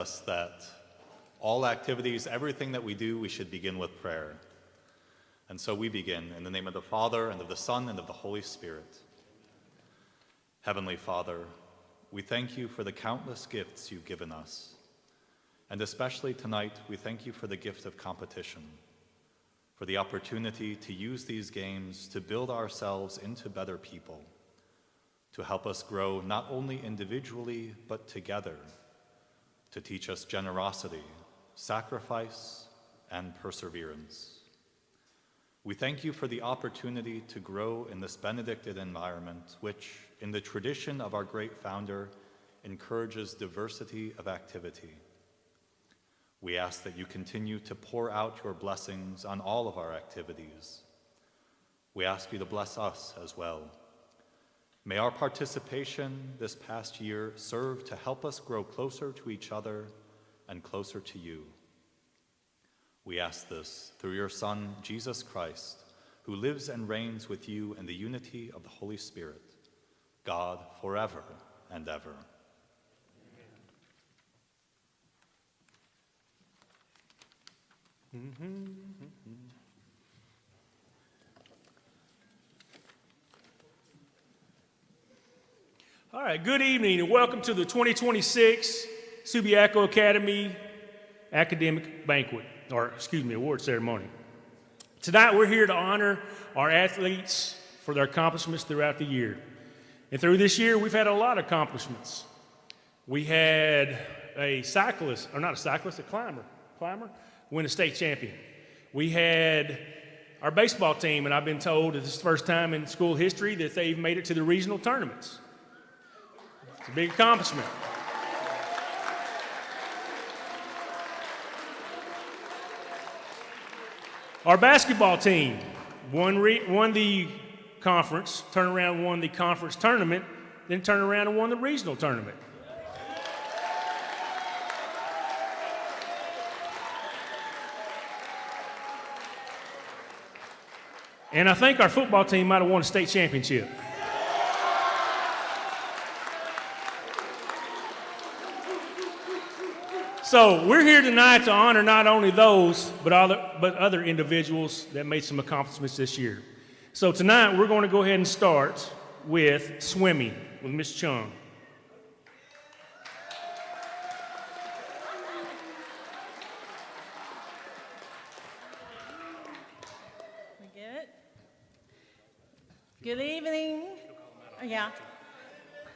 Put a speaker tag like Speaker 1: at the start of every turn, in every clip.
Speaker 1: us that all activities, everything that we do, we should begin with prayer. And so we begin in the name of the Father, and of the Son, and of the Holy Spirit. Heavenly Father, we thank you for the countless gifts you've given us. And especially tonight, we thank you for the gift of competition, for the opportunity to use these games to build ourselves into better people, to help us grow not only individually, but together, to teach us generosity, sacrifice, and perseverance. We thank you for the opportunity to grow in this Benedictine environment, which, in the tradition of our great founder, encourages diversity of activity. We ask that you continue to pour out your blessings on all of our activities. We ask you to bless us as well. May our participation this past year serve to help us grow closer to each other and closer to you. We ask this through your Son, Jesus Christ, who lives and reigns with you in the unity of the Holy Spirit, God forever and ever.
Speaker 2: All right, good evening and welcome to the 2026 Subiaco Academy Academic Banquet, award ceremony. Tonight we're here to honor our athletes for their accomplishments throughout the year. And through this year, we've had a lot of accomplishments. We had a climber win a state champion. We had our baseball team, and I've been told that this is the first time in school history that they've made it to the regional tournaments. It's a big accomplishment. Our basketball team won the conference, turned around and won the conference tournament, then turned around and won the regional tournament. And I think our football team might have won a state championship. So we're here tonight to honor not only those, but other individuals that made some accomplishments this year. So tonight we're going to go ahead and start with swimming with Miss Chung.
Speaker 3: Good evening,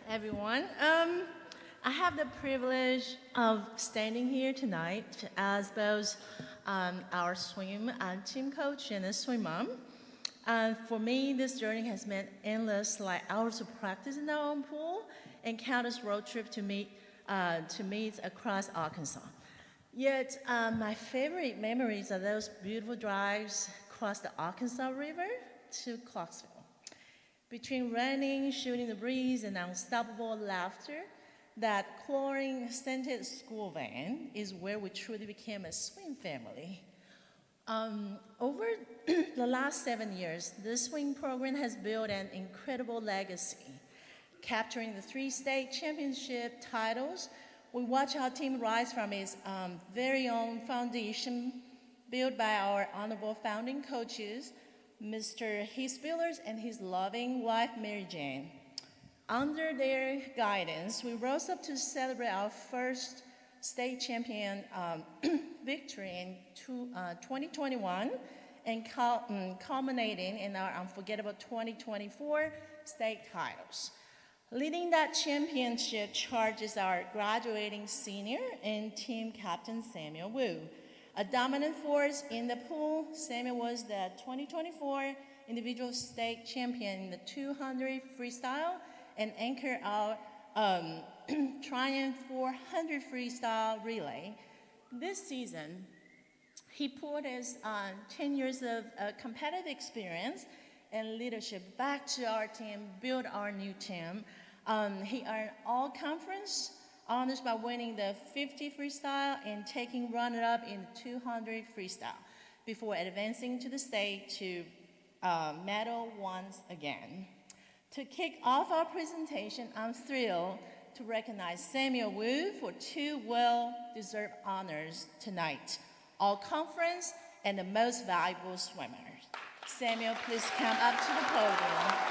Speaker 3: everyone. I have the privilege of standing here tonight as both our swim team coach and a swim mom. For me, this journey has meant endless hours of practice in our own pool and countless road trips to meet across Arkansas. Yet, my favorite memories are those beautiful drives across the Arkansas River to Clarksville. Between running, shooting the breeze, and unstoppable laughter, that chlorine-scented school van is where we truly became a swim family. Over the last 7 years, this swim program has built an incredible legacy. Capturing the 3 state championship titles, we watch our team rise from its very own foundation built by our honorable founding coaches, Mr. Hisbillers and his loving wife, Mary Jane. Under their guidance, we rose up to celebrate our first state champion victory in 2021 and culminating in our unforgettable 2024 state titles. Leading that championship charge is our graduating senior and team captain, Samuel Wu. A dominant force in the pool, Samuel was the 2024 individual state champion in the 200 freestyle and anchored our Triumph 400 freestyle relay. This season, he poured his 10 years of competitive experience and leadership back to our team, built our new team. He earned all conference honors by winning the 50 freestyle and taking runner-up in the 200 freestyle before advancing to the state to medal once again. To kick off our presentation, I'm thrilled to recognize Samuel Wu for 2 well-deserved honors tonight, All Conference and the Most Valuable Swimmer. Samuel, please come up to the podium.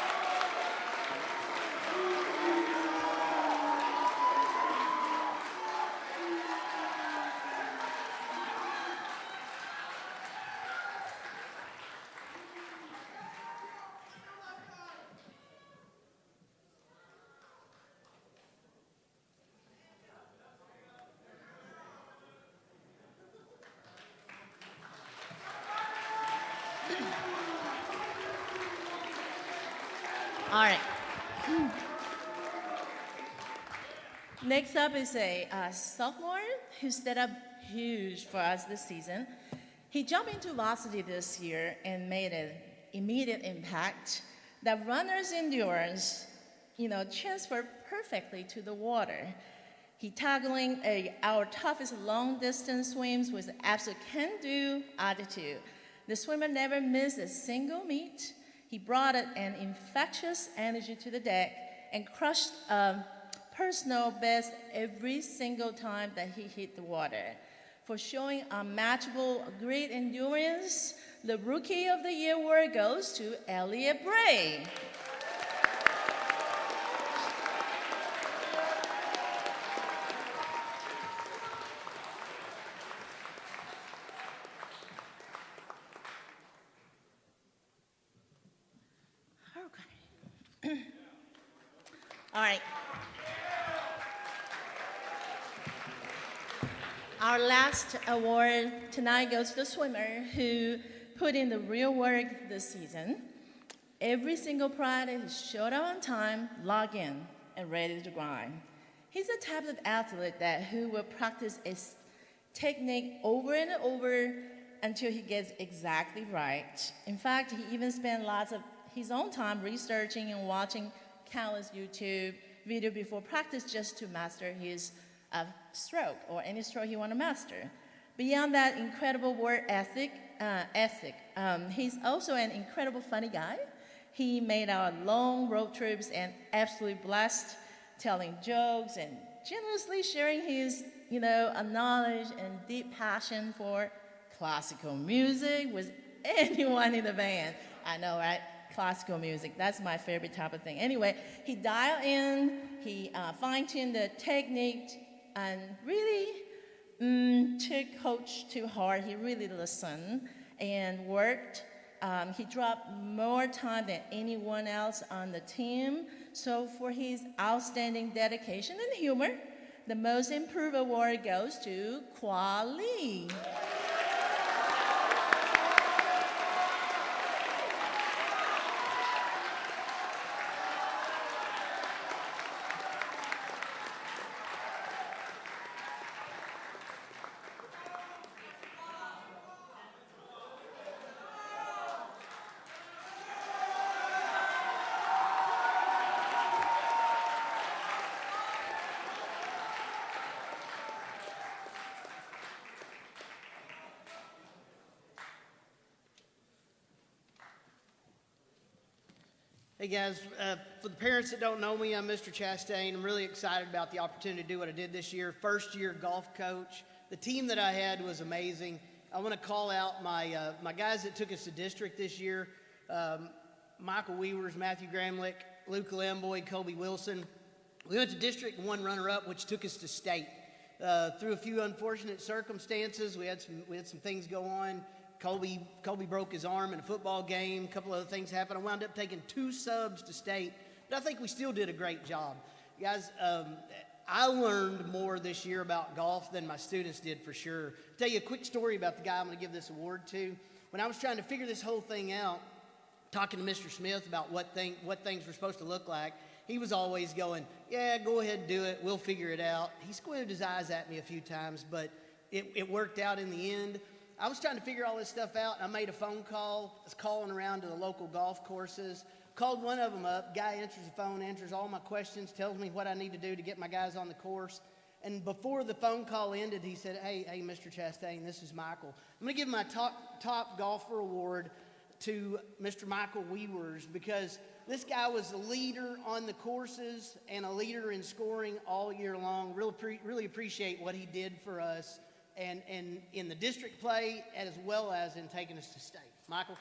Speaker 3: All right. Next up is a sophomore who stepped up huge for us this season. He jumped into varsity this year and made an immediate impact. The runner's endurance, transferred perfectly to the water. He tackling our toughest long-distance swims with absolute can-do attitude. The swimmer never missed a single meet. He brought an infectious energy to the deck and crushed a personal best every single time that he hit the water. For showing unmatchable great endurance, the Rookie of the Year award goes to Elliot Bray. Okay. All right. Our last award tonight goes to the swimmer who put in the real work this season. Every single practice he showed up on time, log in, and ready to grind. He's the type of athlete who will practice a technique over and over until he gets exactly right. In fact, he even spent lots of his own time researching and watching countless YouTube videos before practice just to master his stroke or any stroke he want to master. Beyond that incredible work ethic, he's also an incredible funny guy. He made our long road trips and absolutely blessed, telling jokes and generously sharing his, knowledge and deep passion for classical music with anyone in the band. I know, right? Classical music, that's my favorite type of thing. Anyway, he dialed in, he fine-tuned the technique, and really took coach to heart. He really listened and worked. He dropped more time than anyone else on the team. So for his outstanding dedication and humor, the Most Improved Award goes to Kwa Lee.
Speaker 4: Hey guys, for the parents that don't know me, I'm Mr. Chastain. I'm really excited about the opportunity to do what I did this year. First year golf coach. The team that I had was amazing. I want to call out my guys that took us to district this year. Michael Weavers, Matthew Gramlich, Luke Lamboy, Colby Wilson. We went to district and won runner-up, which took us to state. Through a few unfortunate circumstances, we had some things go on. Colby broke his arm in a football game. A couple other things happened. I wound up taking 2 subs to state, but I think we still did a great job. Guys, I learned more this year about golf than my students did for sure. I'll tell you a quick story about the guy I'm going to give this award to. When I was trying to figure this whole thing out, talking to Mr. Smith about what things were supposed to look like, he was always going, yeah, go ahead and do it. We'll figure it out. He squinted his eyes at me a few times, but it worked out in the end. I was trying to figure all this stuff out. I made a phone call. I was calling around to the local golf courses. Called one of them up. Guy answers the phone, answers all my questions, tells me what I need to do to get my guys on the course. And before the phone call ended, he said, hey, Mr. Chastain, this is Michael. I'm going to give my top golfer award to Mr. Michael Weavers because this guy was a leader on the courses and a leader in scoring all year long. Really appreciate what he did for us and in the district play as well as in taking us to state. Michael?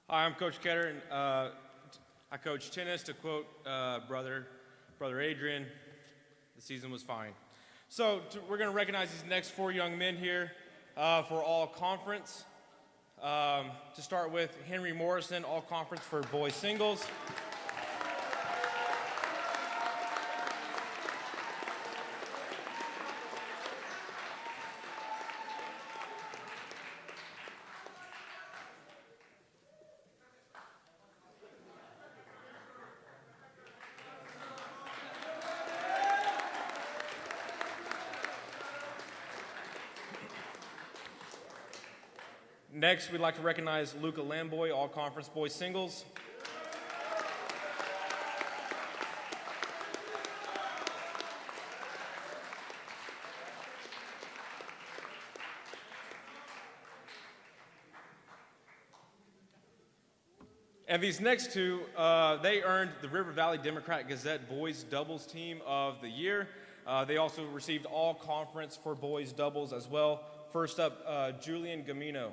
Speaker 5: Hi, I'm Coach Ketter, and I coach tennis. To quote brother Adrian, the season was fine. So we're going to recognize these next 4 young men here for all conference. To start with, Henry Morrison, all conference for boys singles. Next, we'd like to recognize Luca Lamboy, all conference boys singles. And these next two, they earned the River Valley Democrat Gazette Boys Doubles Team of the Year. They also received all conference for boys doubles as well. First up, Julian Gamino.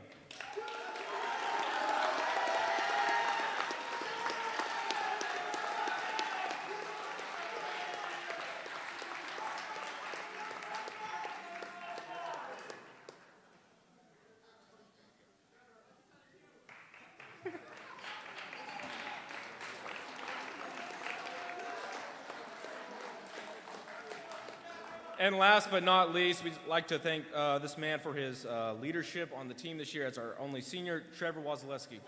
Speaker 5: And last but not least, we'd like to thank this man for his leadership on the team this year as our only senior, Trevor Wazaleski.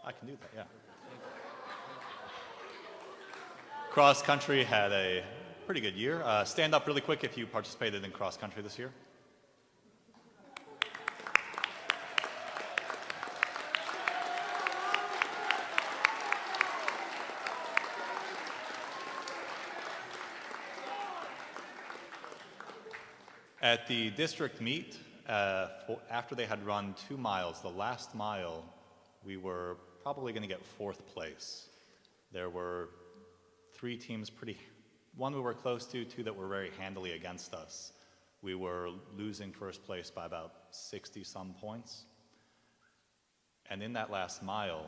Speaker 1: I can do that, yeah. Cross country had a pretty good year. Stand up really quick if you participated in cross country this year. At the district meet, after they had run 2 miles, the last mile, we were probably going to get 4th place. There were 3 teams one we were close to, 2 that were very handily against us. We were losing 1st place by about 60 some points. And in that last mile,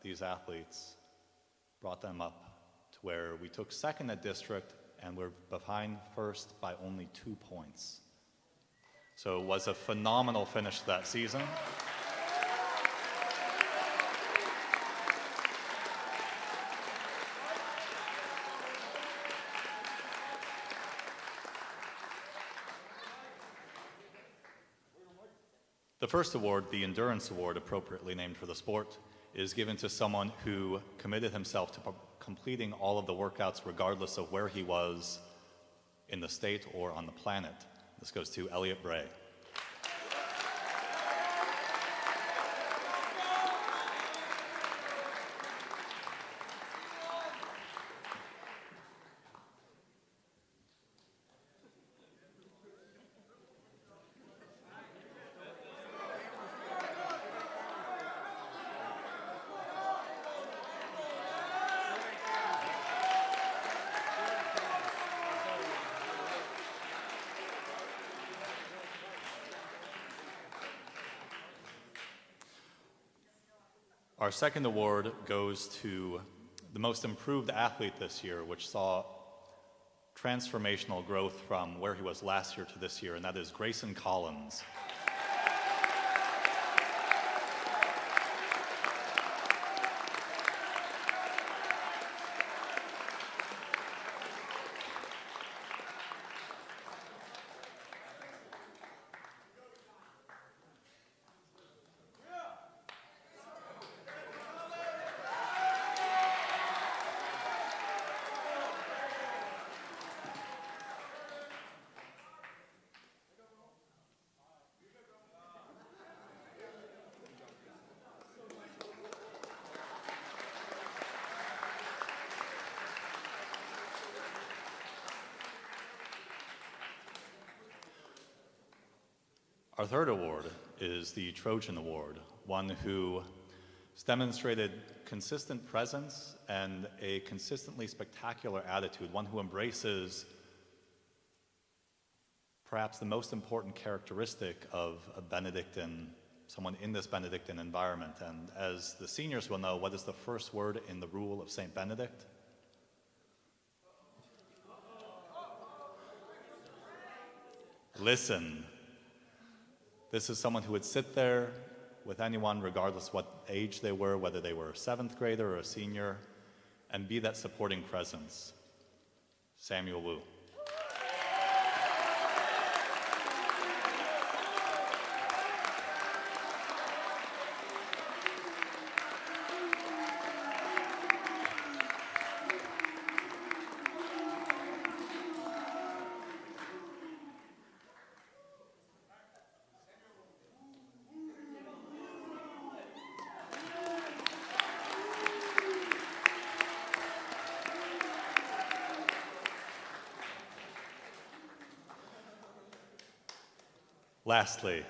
Speaker 1: these athletes brought them up to where we took 2nd at district and we're behind 1st by only 2 points. So it was a phenomenal finish to that season. The first award, the Endurance Award, appropriately named for the sport, is given to someone who committed himself to completing all of the workouts regardless of where he was in the state or on the planet. This goes to Elliot Bray. Our second award goes to the most improved athlete this year, which saw transformational growth from where he was last year to this year, and that is Grayson Collins. Our third award is the Trojan Award, one who has demonstrated consistent presence and a consistently spectacular attitude, one who embraces perhaps the most important characteristic of a Benedictine, someone in this Benedictine environment. And as the seniors will know, what is the first word in the rule of St. Benedict? Listen. This is someone who would sit there with anyone, regardless what age they were, whether they were a 7th grader or a senior, and be that supporting presence. Samuel Wu. Lastly,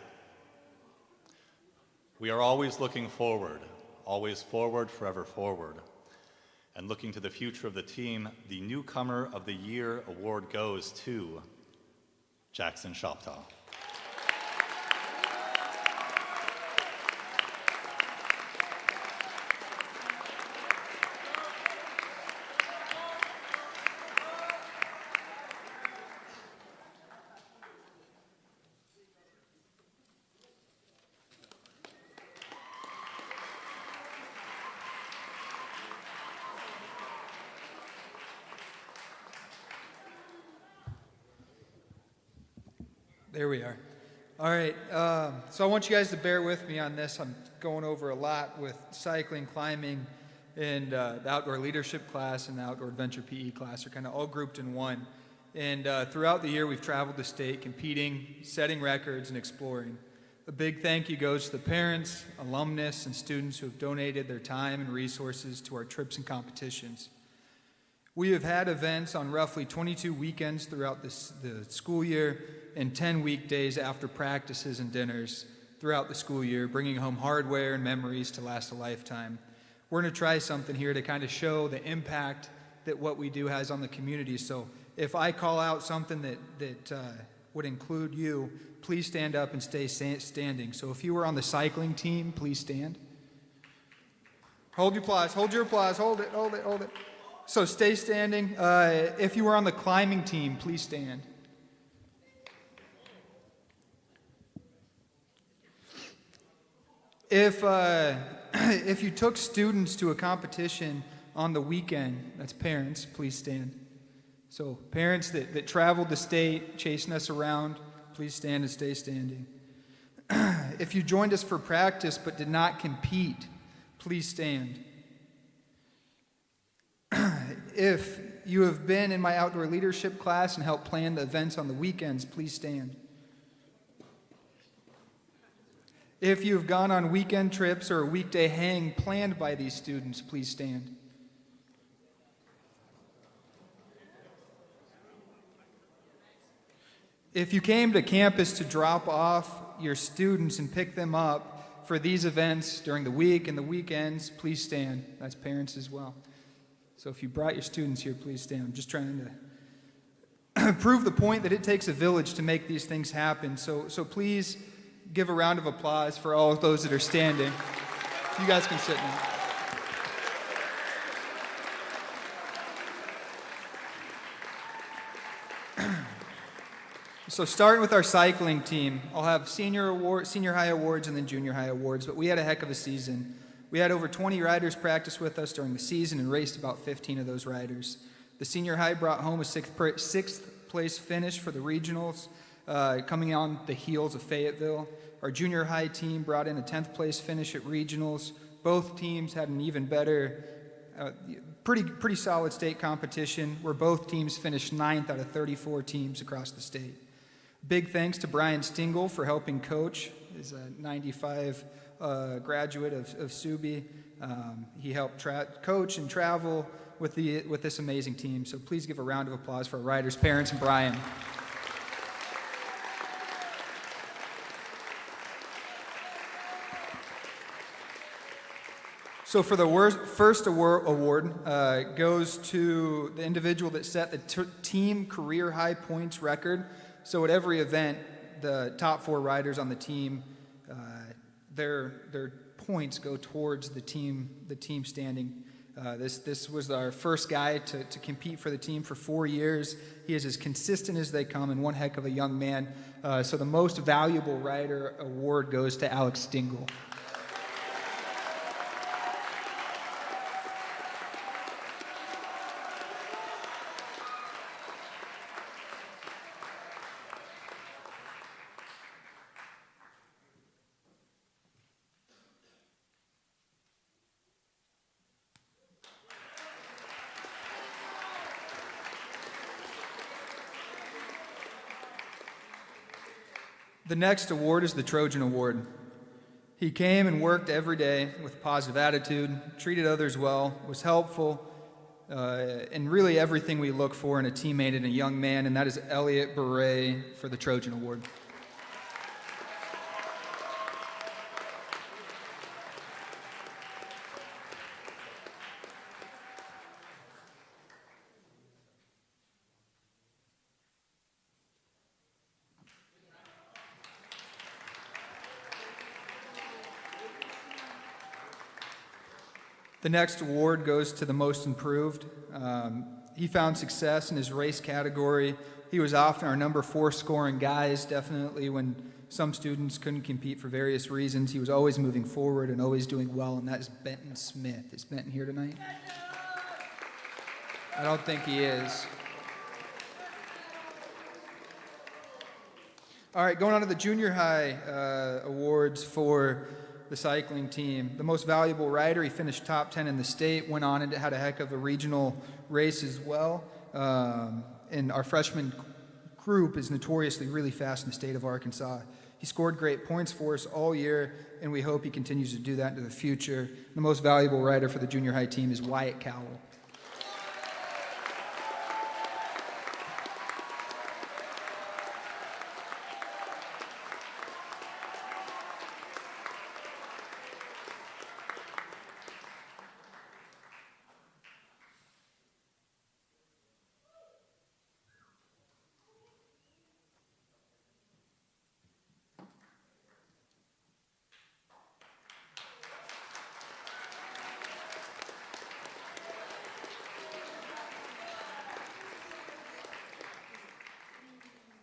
Speaker 1: we are always looking forward, always forward, forever forward. And looking to the future of the team, the Newcomer of the Year award goes to Jackson Shoptaw.
Speaker 6: There we are. All right, so I want you guys to bear with me on this. I'm going over a lot with cycling, climbing, and the outdoor leadership class and the outdoor adventure PE class are kind of all grouped in one. And throughout the year, we've traveled the state competing, setting records, and exploring. A big thank you goes to the parents, alumnus, and students who have donated their time and resources to our trips and competitions. We have had events on roughly 22 weekends throughout the school year and 10 weekdays after practices and dinners throughout the school year, bringing home hardware and memories to last a lifetime. We're going to try something here to kind of show the impact that what we do has on the community. So if I call out something that would include you, please stand up and stay standing. So if you were on the cycling team, please stand. Hold your applause, hold your applause, hold it, hold it, hold it. So stay standing. If you were on the climbing team, please stand. If you took students to a competition on the weekend, that's parents, please stand. So parents that traveled the state, chasing us around, please stand and stay standing. If you joined us for practice but did not compete, please stand. If you have been in my outdoor leadership class and helped plan the events on the weekends, please stand. If you've gone on weekend trips or a weekday hang planned by these students, please stand. If you came to campus to drop off your students and pick them up for these events during the week and the weekends, please stand. That's parents as well. So if you brought your students here, please stand. I'm just trying to prove the point that it takes a village to make these things happen. So please give a round of applause for all of those that are standing. You guys can sit now. So starting with our cycling team, I'll have senior high awards and then junior high awards, but we had a heck of a season. We had over 20 riders practice with us during the season and raced about 15 of those riders. The senior high brought home a sixth place finish for the regionals, coming on the heels of Fayetteville. Our junior high team brought in a 10th place finish at regionals. Both teams had an even better, pretty solid state competition, where both teams finished 9th out of 34 teams across the state. Big thanks to Brian Stingle for helping coach. He's a 95 graduate of Subi. He helped coach and travel with this amazing team. So please give a round of applause for our riders, parents, and Brian. So for the first award goes to the individual that set the team career high points record. So at every event, the top 4 riders on the team, their points go towards the team standing. This was our first guy to compete for the team for 4 years. He is as consistent as they come and one heck of a young man. So the most valuable rider award goes to Alex Stingle. The next award is the Trojan Award. He came and worked every day with a positive attitude, treated others well, was helpful, and really everything we look for in a teammate and a young man, and that is Elliot Beret for the Trojan Award. The next award goes to the most improved. He found success in his race category. He was often our number 4 scoring guys, definitely when some students couldn't compete for various reasons. He was always moving forward and always doing well, and that is Benton Smith. Is Benton here tonight? I don't think he is. All right, going on to the junior high awards for the cycling team. The most valuable rider, he finished top 10 in the state, went on and had a heck of a regional race as well. And our freshman group is notoriously really fast in the state of Arkansas. He scored great points for us all year, and we hope he continues to do that into the future. The most valuable rider for the junior high team is Wyatt Cowell.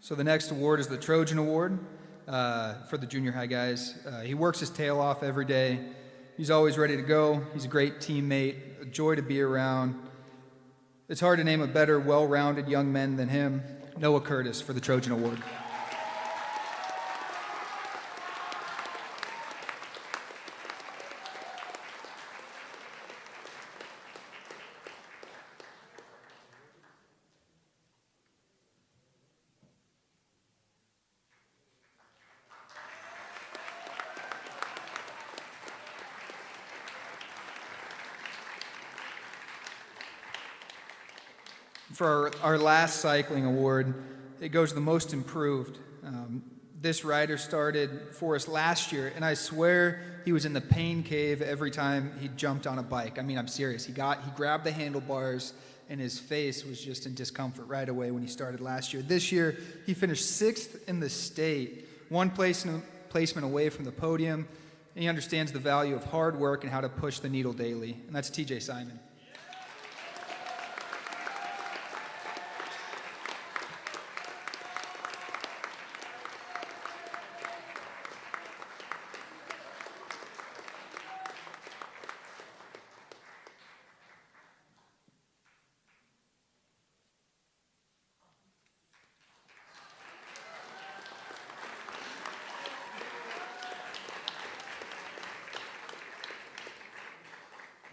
Speaker 6: So the next award is the Trojan Award for the junior high guys. He works his tail off every day. He's always ready to go. He's a great teammate, a joy to be around. It's hard to name a better, well-rounded young man than him. Noah Curtis for the Trojan Award. For our last cycling award, it goes to the most improved. This rider started for us last year, and I swear he was in the pain cave every time he jumped on a bike. I mean, I'm serious. He grabbed the handlebars, and his face was just in discomfort right away when he started last year. This year, he finished 6th in the state, one placement away from the podium. and he understands the value of hard work and how to push the needle daily, and that's TJ Simon.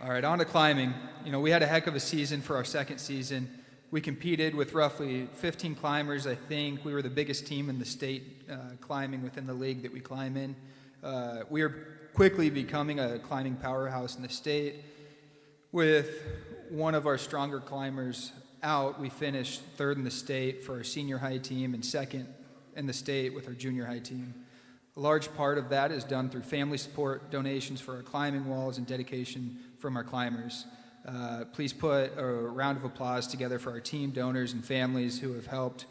Speaker 6: All right, on to climbing. We had a heck of a season for our second season. We competed with roughly 15 climbers, I think. We were the biggest team in the state climbing within the league that we climb in. We are quickly becoming a climbing powerhouse in the state. With one of our stronger climbers out, we finished third in the state for our senior high team and second in the state with our junior high team. A large part of that is done through family support, donations for our climbing walls, and dedication from our climbers. Please put a round of applause together for our team, donors, and families who have helped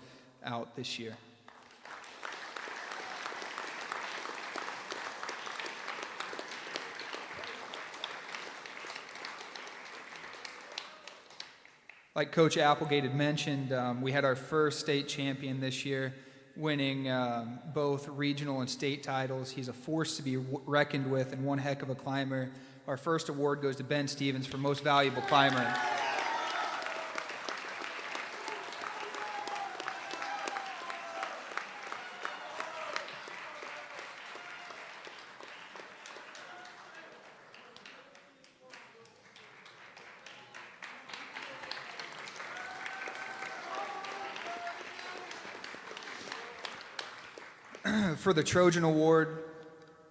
Speaker 6: out this year. Like Coach Applegate had mentioned, we had our first state champion this year, winning both regional and state titles. He's a force to be reckoned with and one heck of a climber. Our first award goes to Ben Stevens for Most Valuable Climber. For the Trojan Award,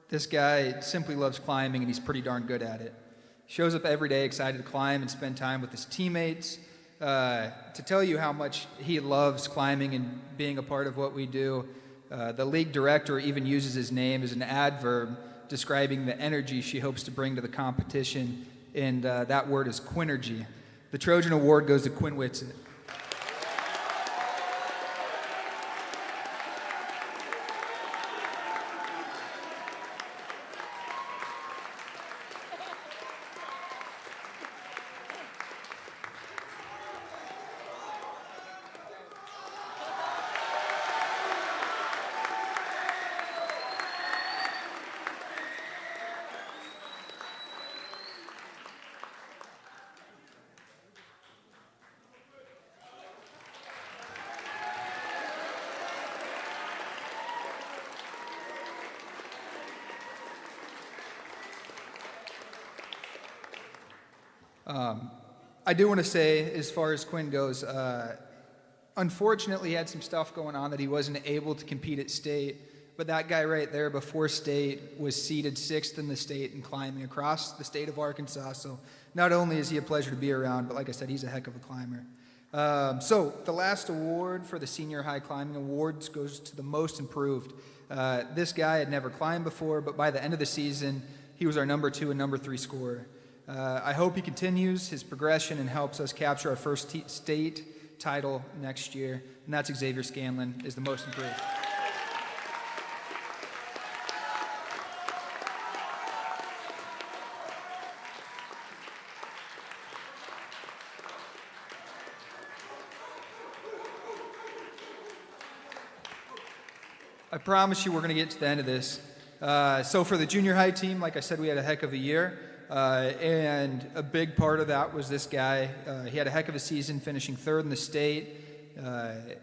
Speaker 6: this guy simply loves climbing, and he's pretty darn good at it. Shows up every day excited to climb and spend time with his teammates. To tell you how much he loves climbing and being a part of what we do, the league director even uses his name as an adverb describing the energy she hopes to bring to the competition, and that word is Quinergy. The Trojan Award goes to Quinn Whitsitt. I do want to say, as far as Quinn goes, unfortunately he had some stuff going on that he wasn't able to compete at state, but that guy right there before state was seeded 6th in the state in climbing across the state of Arkansas, so not only is he a pleasure to be around, but like I said, he's a heck of a climber. So the last award for the Senior High Climbing Awards goes to the most improved. This guy had never climbed before, but by the end of the season, he was our number 2 and number 3 scorer. I hope he continues his progression and helps us capture our first state title next year, and that's Xavier Scanlon, is the most improved. I promise you we're going to get to the end of this. So for the junior high team, like I said, we had a heck of a year. And a big part of that was this guy. He had a heck of a season, finishing 3rd in the state.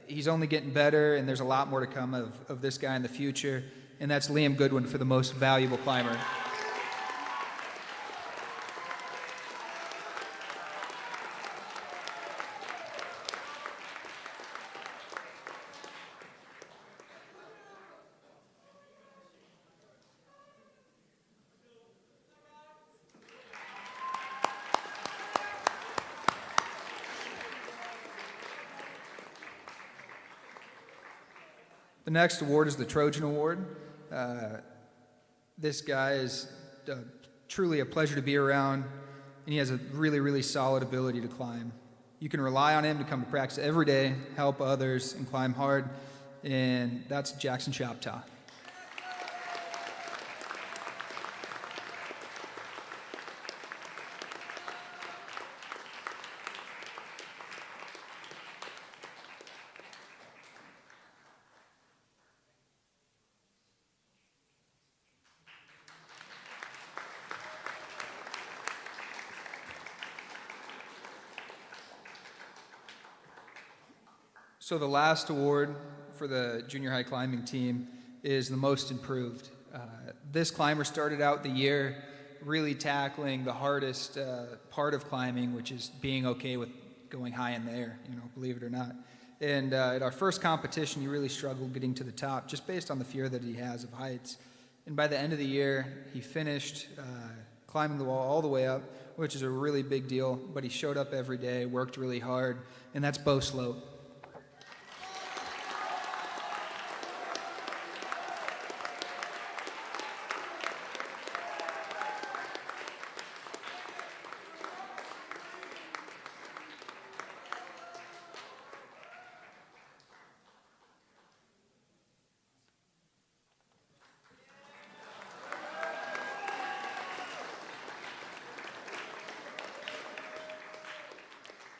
Speaker 6: He's only getting better, and there's a lot more to come of this guy in the future. And that's Liam Goodwin for the Most Valuable Climber. The next award is the Trojan Award. This guy is truly a pleasure to be around, and he has a really, really solid ability to climb. You can rely on him to come to practice every day, help others, and climb hard, and that's Jackson Choptaw. So the last award for the junior high climbing team is the most improved. This climber started out the year really tackling the hardest part of climbing, which is being okay with going high in the air, believe it or not. And at our first competition, he really struggled getting to the top just based on the fear that he has of heights. And by the end of the year, he finished climbing the wall all the way up, which is a really big deal, but he showed up every day, worked really hard, and that's Bo Sloat.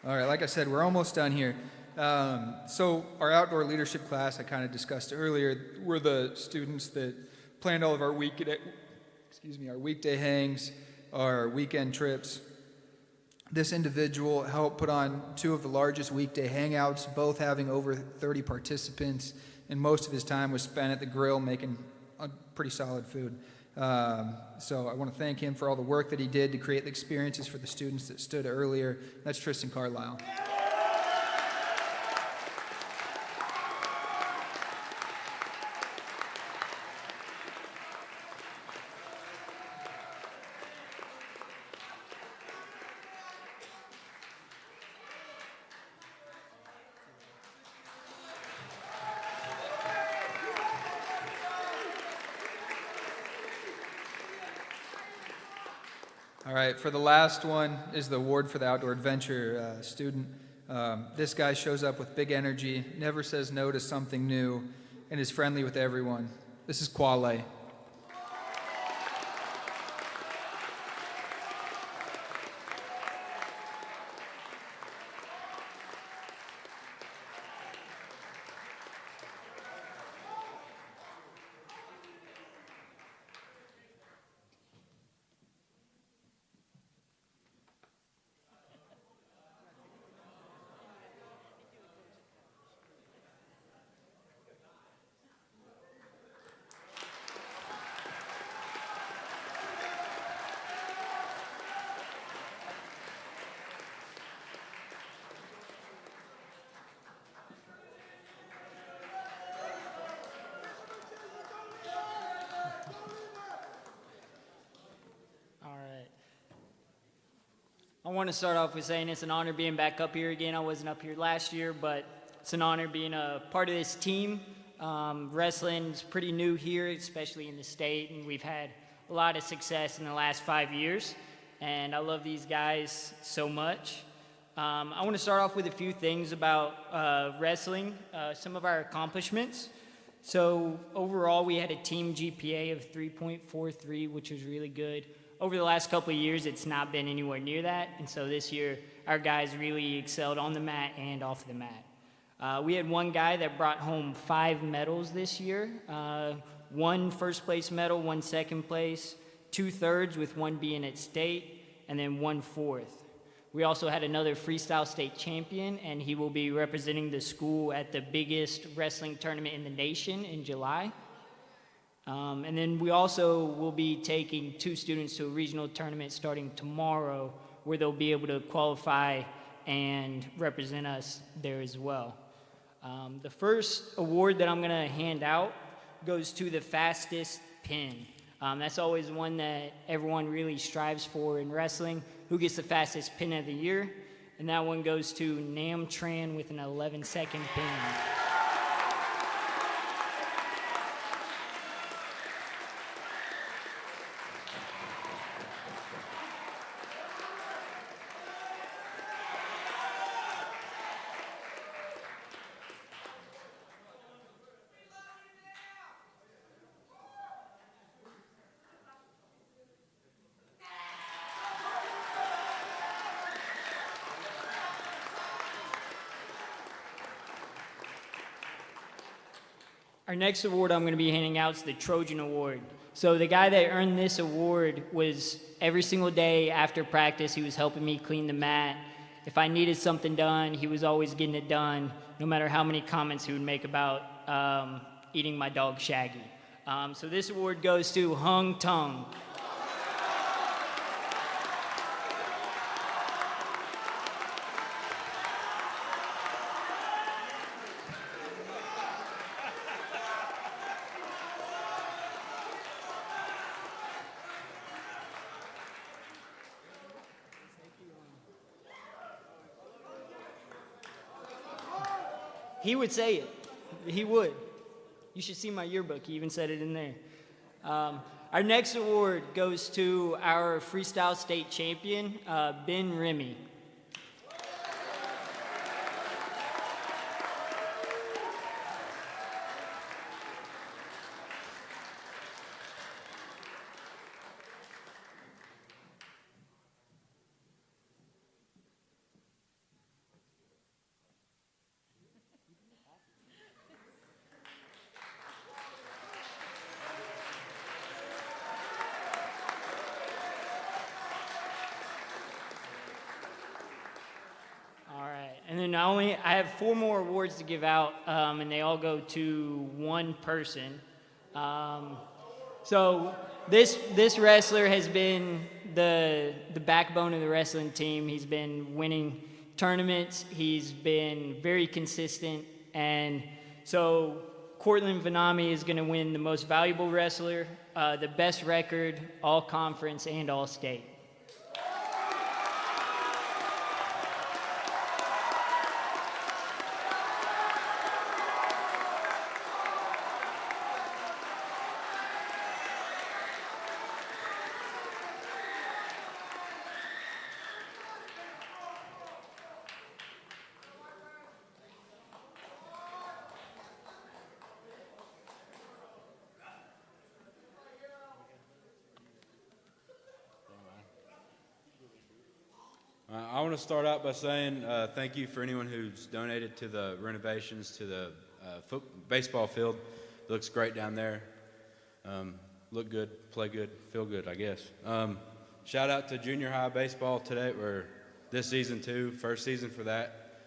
Speaker 6: All right, like I said, we're almost done here. So our outdoor leadership class, I kind of discussed earlier, we're the students that planned all of our weekday hangs, our weekend trips. This individual helped put on 2 of the largest weekday hangouts, both having over 30 participants, and most of his time was spent at the grill making pretty solid food. So I want to thank him for all the work that he did to create the experiences for the students that stood earlier. That's Tristan Carlisle. All right, for the last one is the award for the outdoor adventure student. This guy shows up with big energy, never says no to something new, and is friendly with everyone. This is Quale.
Speaker 7: I want to start off with saying it's an honor being back up here again. I wasn't up here last year, but it's an honor being a part of this team. Wrestling is pretty new here, especially in the state, and we've had a lot of success in the last 5 years, and I love these guys so much. I want to start off with a few things about wrestling, some of our accomplishments. So overall, we had a team GPA of 3.43, which was really good. Over the last couple of years, it's not been anywhere near that, and so this year, our guys really excelled on the mat and off the mat. We had one guy that brought home 5 medals this year, 1 first place medal, 1 second place, 2 thirds with 1 being at state, and then 1 fourth. We also had another freestyle state champion, and he will be representing the school at the biggest wrestling tournament in the nation in July. And then we also will be taking 2 students to a regional tournament starting tomorrow, where they'll be able to qualify and represent us there as well. The first award that I'm going to hand out goes to the fastest pin. That's always one that everyone really strives for in wrestling. Who gets the fastest pin of the year? And that one goes to Nam Tran with an 11-second pin. Our next award I'm going to be handing out is the Trojan Award. So the guy that earned this award was every single day after practice, he was helping me clean the mat, if I needed something done, he was always getting it done, no matter how many comments he would make about eating my dog Shaggy. So this award goes to Hung Tung. He would say it. He would. You should see my yearbook. He even said it in there. Our next award goes to our freestyle state champion, Ben Remy. And then I have 4 more awards to give out, and they all go to one person. So this wrestler has been the backbone of the wrestling team. He's been winning tournaments. He's been very consistent, and so Cortland Vanami is going to win the most valuable wrestler, the best record, all conference, and all state.
Speaker 8: I want to start out by saying thank you for anyone who's donated to the renovations to the baseball field. It looks great down there. Look good, play good, feel good, I guess. Shout out to junior high baseball today, or this season too, first season for that.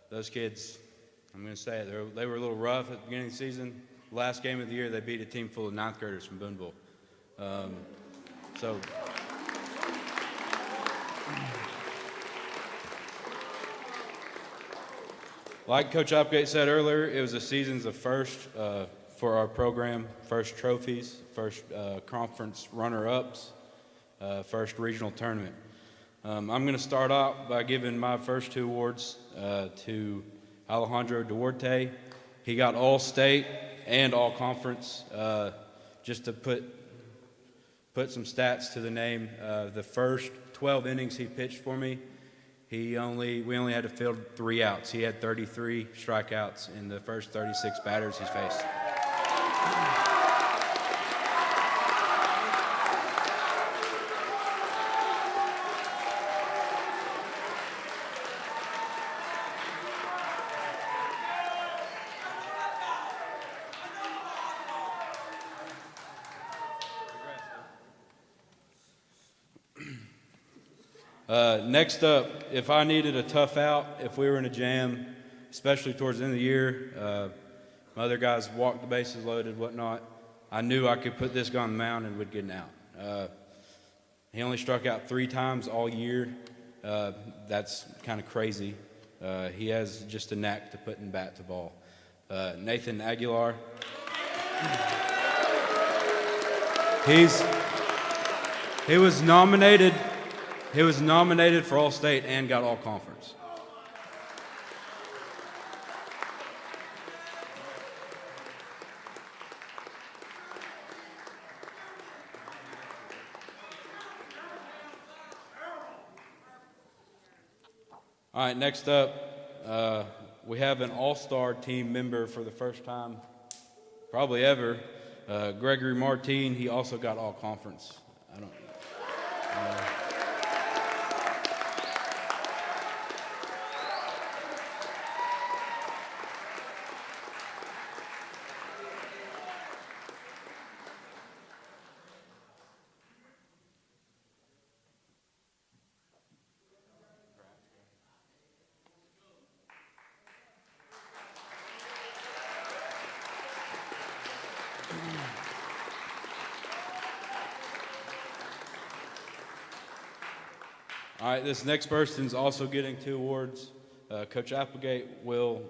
Speaker 8: Those kids, I'm going to say it, they were a little rough at the beginning of the season. Last game of the year, they beat a team full of 9th graders from Boonville. So. Like Coach Upgate said earlier, it was a seasons of first for our program, first trophies, first conference runner-ups, first regional tournament. I'm going to start out by giving my first 2 awards to Alejandro Duarte. He got all state and all conference. Just to put some stats to the name, the first 12 innings he pitched for me, we only had to field 3 outs. He had 33 strikeouts in the first 36 batters he's faced. Next up, if I needed a tough out, if we were in a jam, especially towards the end of the year, my other guys walked the bases loaded, whatnot, I knew I could put this guy on the mound and would get an out. He only struck out 3 times all year. That's kind of crazy. He has just a knack to putting bat to ball. Nathan Aguilar. He was nominated for All-State and got All-Conference. All right, next up, we have an All-Star team member for the first time, probably ever. Gregory Martin, he also got All-Conference. All right, this next person's also getting 2 awards. Coach Applegate will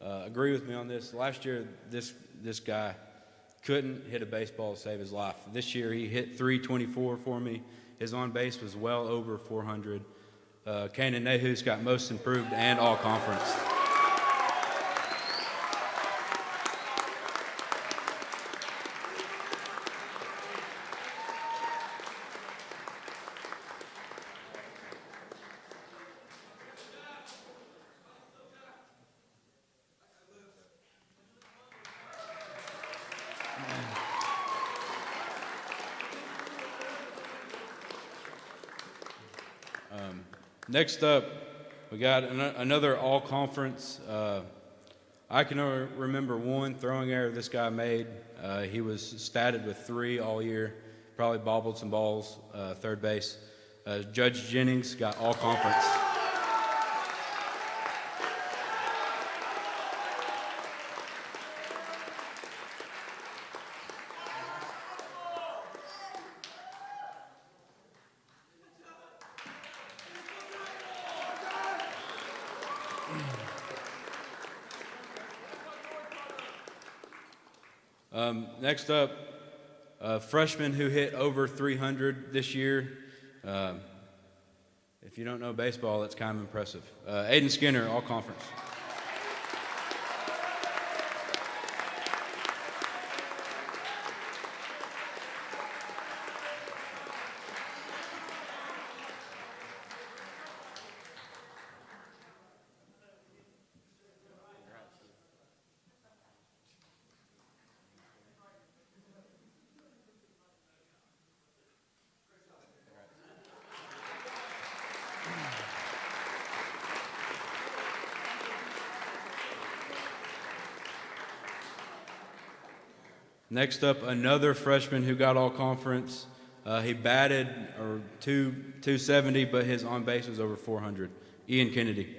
Speaker 8: agree with me on this. Last year, this guy couldn't hit a baseball to save his life. This year, he hit 324 for me. His on base was well over 400. Kanan Nehu's got most improved and all conference. Next up, we got another all-conference. I can remember one throwing error this guy made. He was statted with 3 all year, probably bobbled some balls, third base. Judge Jennings got all-conference. Next up, a freshman who hit over 300 this year. If you don't know baseball, that's kind of impressive. Aiden Skinner, all conference. Next up, another freshman who got all conference. He batted 270, but his on base was over 400. Ian Kennedy.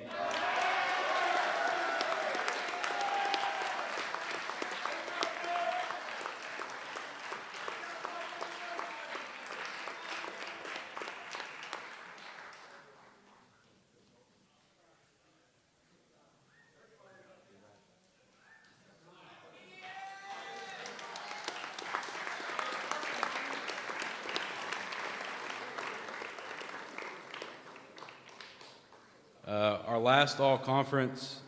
Speaker 8: Our last all-conference,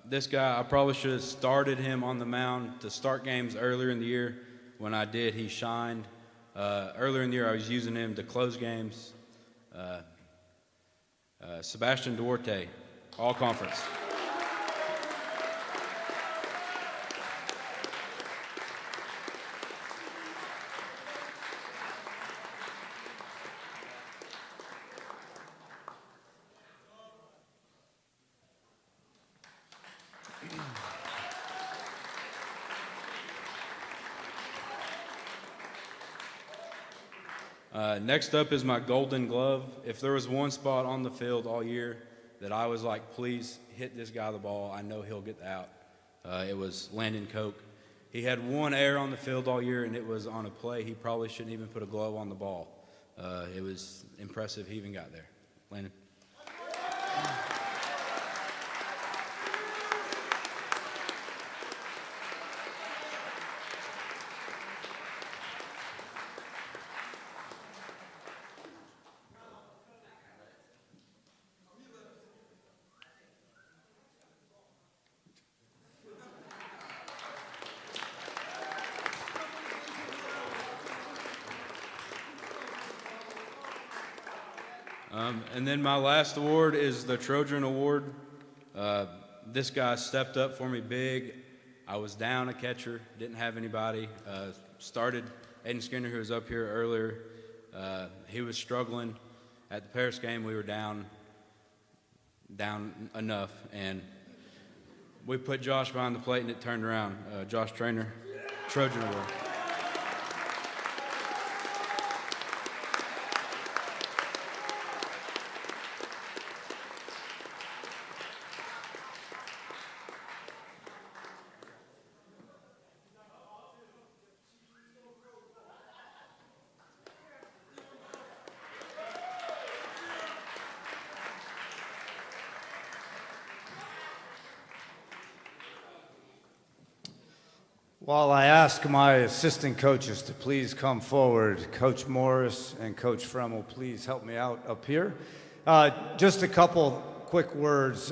Speaker 8: this guy, I probably should have started him on the mound to start games earlier in the year. When I did, he shined. Earlier in the year, I was using him to close games. Sebastian Duarte, all-conference. Next up is my Golden Glove. If there was one spot on the field all year that I was like, please hit this guy the ball, I know he'll get out, it was Landon Koch. He had one error on the field all year, and it was on a play he probably shouldn't even put a glove on the ball. It was impressive he even got there. Landon. And then my last award is the Trojan Award. This guy stepped up for me big. I was down a catcher, didn't have anybody. Started Aiden Skinner, who was up here earlier. He was struggling. At the Paris game, we were down enough, and we put Josh behind the plate, and it turned around. Josh Trainer, Trojan Award.
Speaker 9: While I ask my assistant coaches to please come forward, Coach Morris and Coach Fremmel, please help me out up here. Just a couple quick words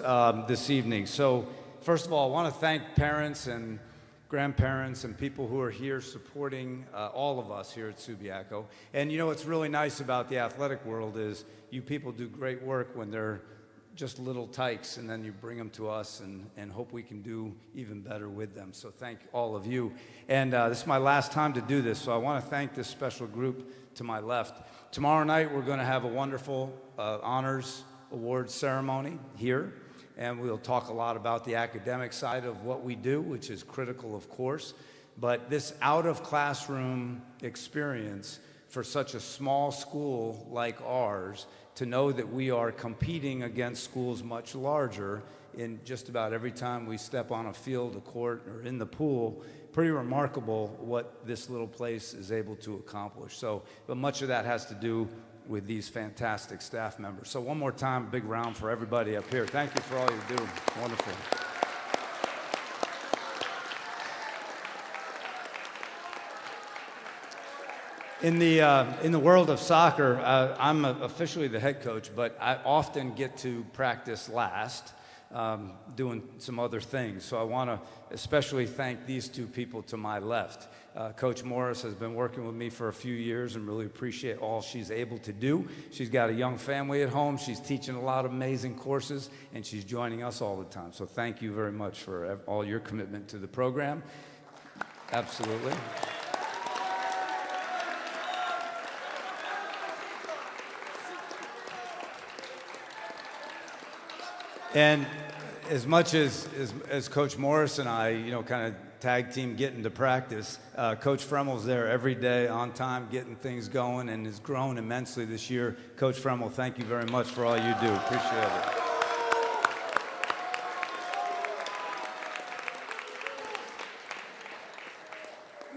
Speaker 9: this evening. So, first of all, I want to thank parents and grandparents and people who are here supporting all of us here at Subiaco. And you know what's really nice about the athletic world is you people do great work when they're just little tykes, and then you bring them to us and hope we can do even better with them. So thank all of you. And this is my last time to do this, so I want to thank this special group to my left. Tomorrow night we're going to have a wonderful honors awards ceremony here, and we'll talk a lot about the academic side of what we do, which is critical, of course. But this out-of-classroom experience for such a small school like ours, to know that we are competing against schools much larger in just about every time we step on a field, a court, or in the pool, pretty remarkable what this little place is able to accomplish. So, but much of that has to do with these fantastic staff members. So one more time, big round for everybody up here. Thank you for all you do. Wonderful. In the world of soccer, I'm officially the head coach, but I often get to practice last, doing some other things. So I want to especially thank these two people to my left. Coach Morris has been working with me for a few years and really appreciate all she's able to do. She's got a young family at home. She's teaching a lot of amazing courses, and she's joining us all the time. So thank you very much for all your commitment to the program. Absolutely. And as much as Coach Morris and I, you know, kind of tag team getting to practice, Coach Fremmel's there every day on time getting things going and has grown immensely this year. Coach Fremmel, thank you very much for all you do. Appreciate it.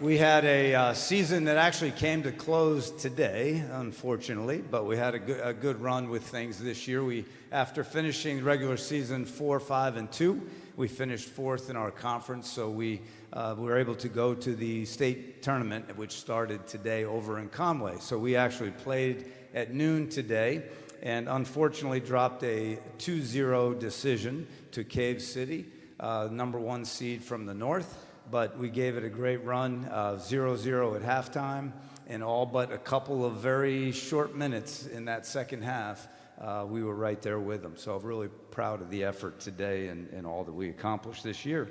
Speaker 9: We had a season that actually came to close today, unfortunately, but we had a good run with things this year. After finishing the regular season 4, 5, and 2, we finished fourth in our conference, so we were able to go to the state tournament, which started today over in Conway. So we actually played at noon today and unfortunately dropped a 2-0 decision to Cave City, number 1 seed from the north. But we gave it a great run, 0-0 at halftime, and all but a couple of very short minutes in that second half, we were right there with them. So I'm really proud of the effort today and all that we accomplished this year.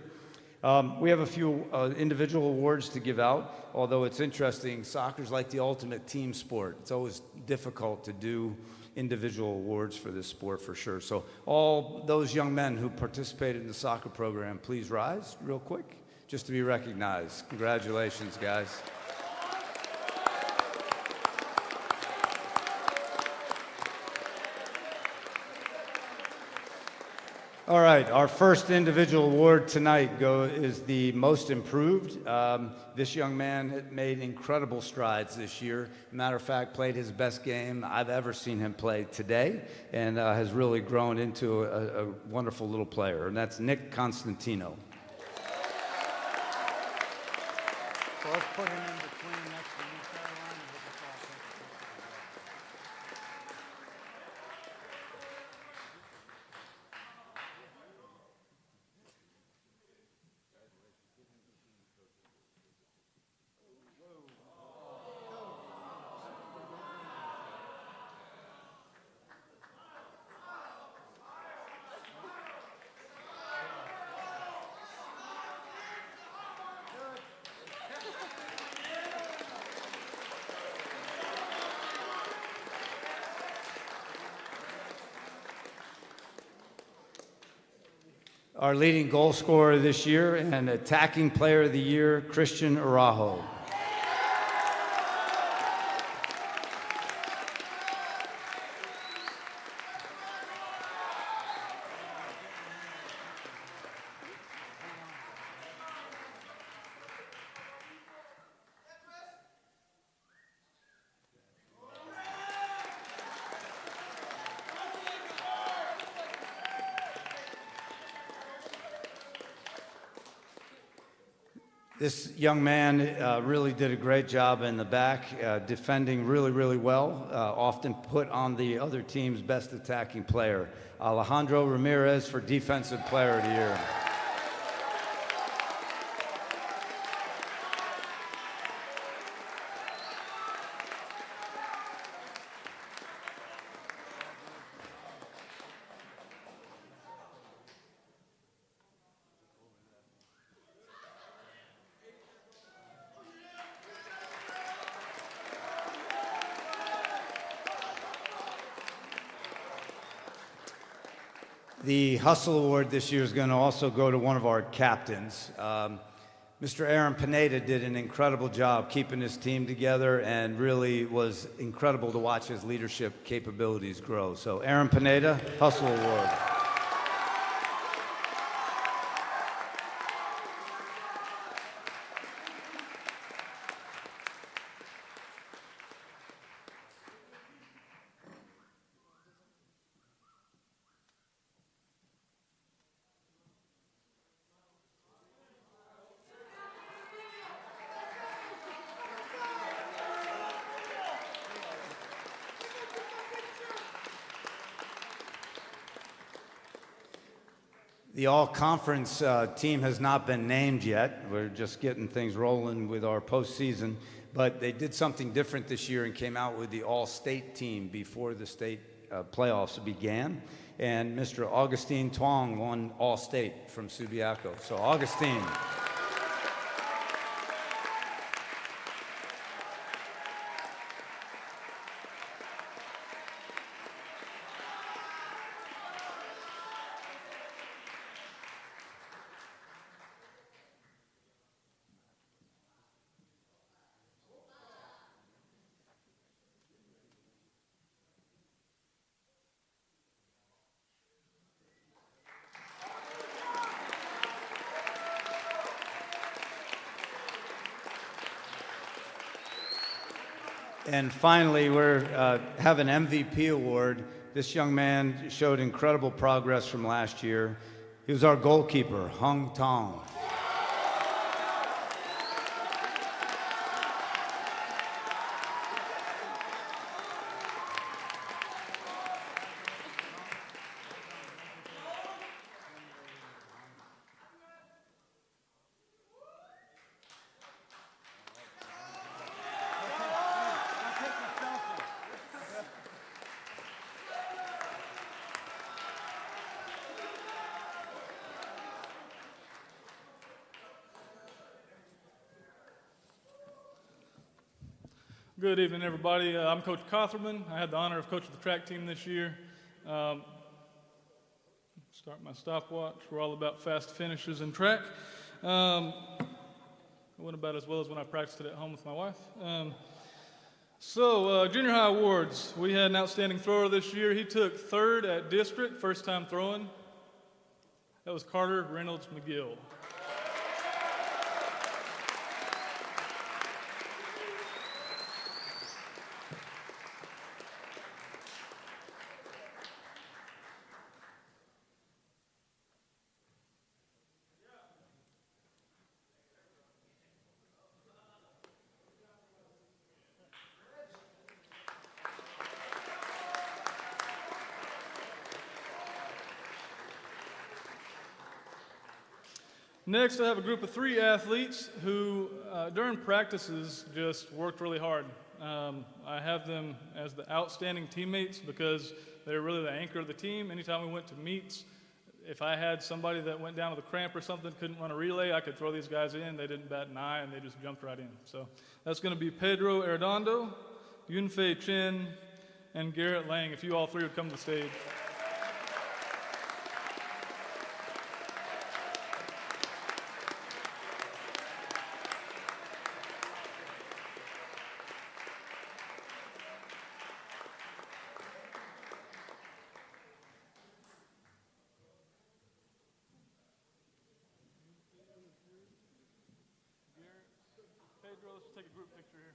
Speaker 9: We have a few individual awards to give out, although it's interesting, soccer's like the ultimate team sport. It's always difficult to do individual awards for this sport for sure. So all those young men who participated in the soccer program, please rise real quick, just to be recognized. Congratulations, guys. All right, our first individual award tonight is the most improved. This young man made incredible strides this year. Matter of fact, played his best game I've ever seen him play today, and has really grown into a wonderful little player, and that's Nick Constantino. So let's put him in between next to you, Caroline, and we'll just all take a Our leading goal scorer this year and attacking player of the year, Christian Araujo. This young man really did a great job in the back, defending really well, often put on the other team's best attacking player. Alejandro Ramirez for Defensive Player of the Year. The Hustle Award this year is going to also go to one of our captains. Mr. Aaron Pineda did an incredible job keeping his team together and really was incredible to watch his leadership capabilities grow. So Aaron Pineda, Hustle Award. The all-conference team has not been named yet. We're just getting things rolling with our postseason. But they did something different this year and came out with the all-state team before the state playoffs began. And Mr. Augustine Twong won all-state from Subiaco. So Augustine. And finally, we're have an MVP award. This young man showed incredible progress from last year. He was our goalkeeper, Hung Tong.
Speaker 10: Good evening, everybody. I'm Coach Cotherman. I had the honor of coaching the track team this year. Start my stopwatch. We're all about fast finishes in track. I went about as well as when I practiced it at home with my wife. Junior high awards. We had an outstanding thrower this year. He took third at district, first time throwing. That was Carter Reynolds McGill. Next, I have a group of 3 athletes who, during practices, just worked really hard. I have them as the outstanding teammates because they're really the anchor of the team. Anytime we went to meets, if I had somebody that went down with a cramp or something, couldn't run a relay, I could throw these guys in. They didn't bat an eye, and they just jumped right in. So that's going to be Pedro Arredondo, Yunfei Chen, and Garrett Lang, if you all 3 would come to the stage. Pedro, let's take a group picture here.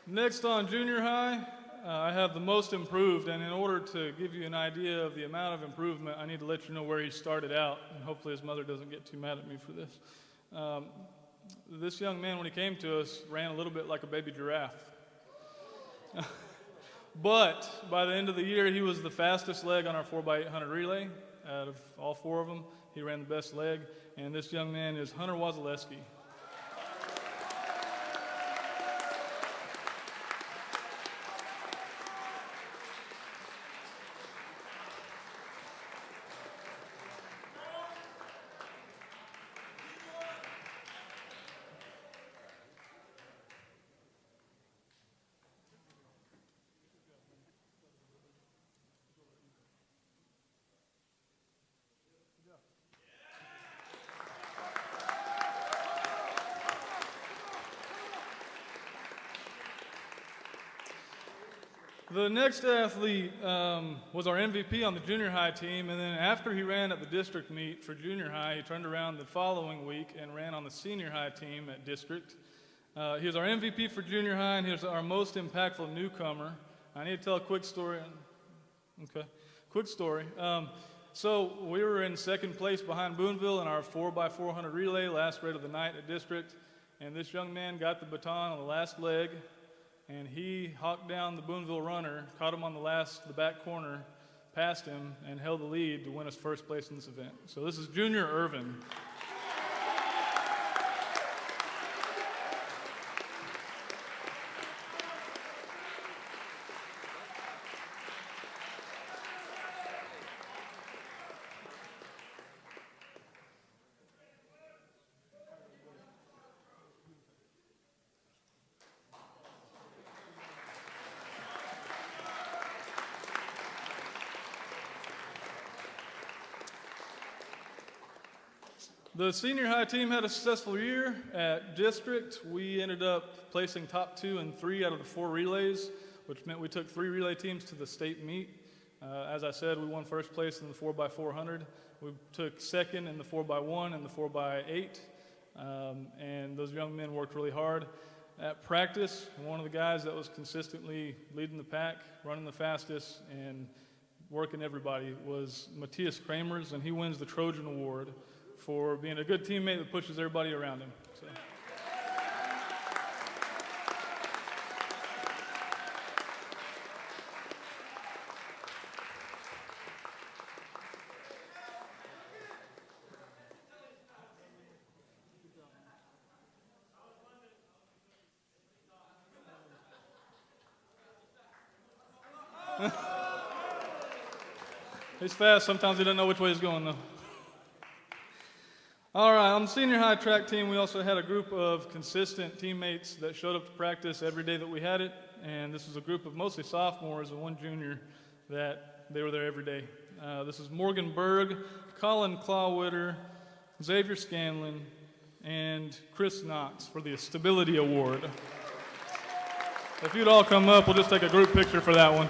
Speaker 10: Next on junior high, I have the most improved, and in order to give you an idea of the amount of improvement, I need to let you know where he started out, and hopefully his mother doesn't get too mad at me for this. This young man, when he came to us, ran a little bit like a baby giraffe. But by the end of the year, he was the fastest leg on our 4x800 relay. Out of all four of them, he ran the best leg, and this young man is Hunter Wazaleski. The next athlete was our MVP on the junior high team, and then after he ran at the district meet for junior high, he turned around the following week and ran on the senior high team at district. He was our MVP for junior high, and he was our most impactful newcomer. I need to tell a quick story. Okay, quick story. So we were in second place behind Boonville in our 4x400 relay, last grade of the night at district, and this young man got the baton on the last leg, and he hawked down the Boonville runner, caught him on the back corner, passed him, and held the lead to win us first place in this event. So this is Junior Irvin. The senior high team had a successful year at district. We ended up placing top 2 and 3 out of the 4 relays, which meant we took 3 relay teams to the state meet. As I said, we won first place in the 4x400. We took second in the 4x1 and the 4x8, and those young men worked really hard. At practice, one of the guys that was consistently leading the pack, running the fastest, and working everybody was Matthias Kramers, and he wins the Trojan Award for being a good teammate that pushes everybody around him. So. He's fast. Sometimes he doesn't know which way he's going, though. All right, on the senior high track team, we also had a group of consistent teammates that showed up to practice every day that we had it, and this is a group of mostly sophomores and one junior that they were there every day. This is Morgan Berg, Colin Clawwitter, Xavier Scanlon, and Chris Knox for the Stability Award. If you'd all come up, we'll just take a group picture for that one.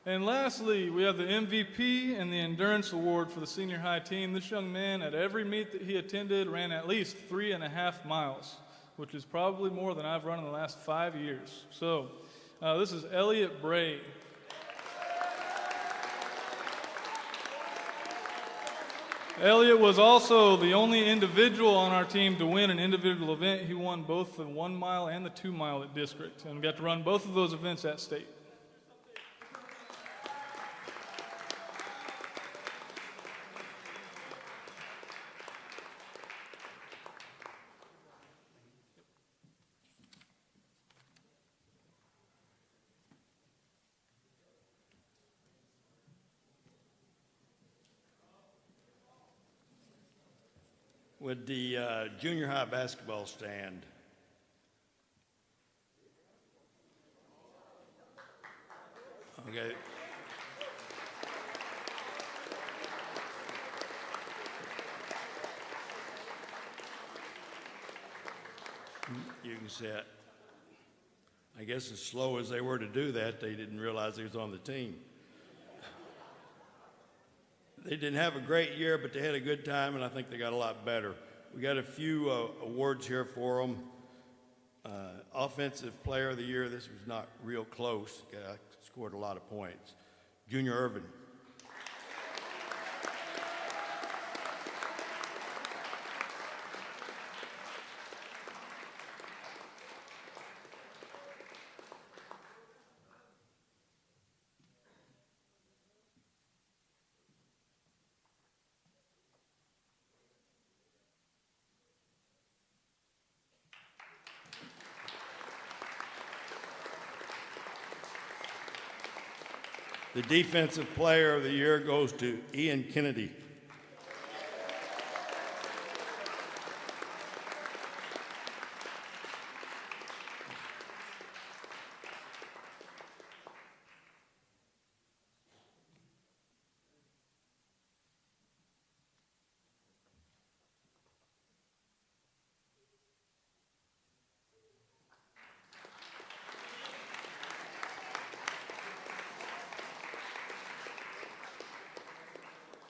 Speaker 10: And lastly, we have the MVP and the Endurance Award for the senior high team. This young man, at every meet that he attended, ran at least 3.5 miles, which is probably more than I've run in the last 5 years. So this is Elliot Bray. Elliot was also the only individual on our team to win an individual event. He won both the 1 mile and the 2 mile at district and got to run both of those events at state.
Speaker 11: Would the junior high basketball stand Okay. You can sit. I guess as slow as they were to do that, they didn't realize he was on the team. They didn't have a great year, but they had a good time, and I think they got a lot better. We got a few awards here for them. Offensive Player of the Year, this was not real close. I scored a lot of points. Junior Irvin. The Defensive Player of the Year goes to Ian Kennedy.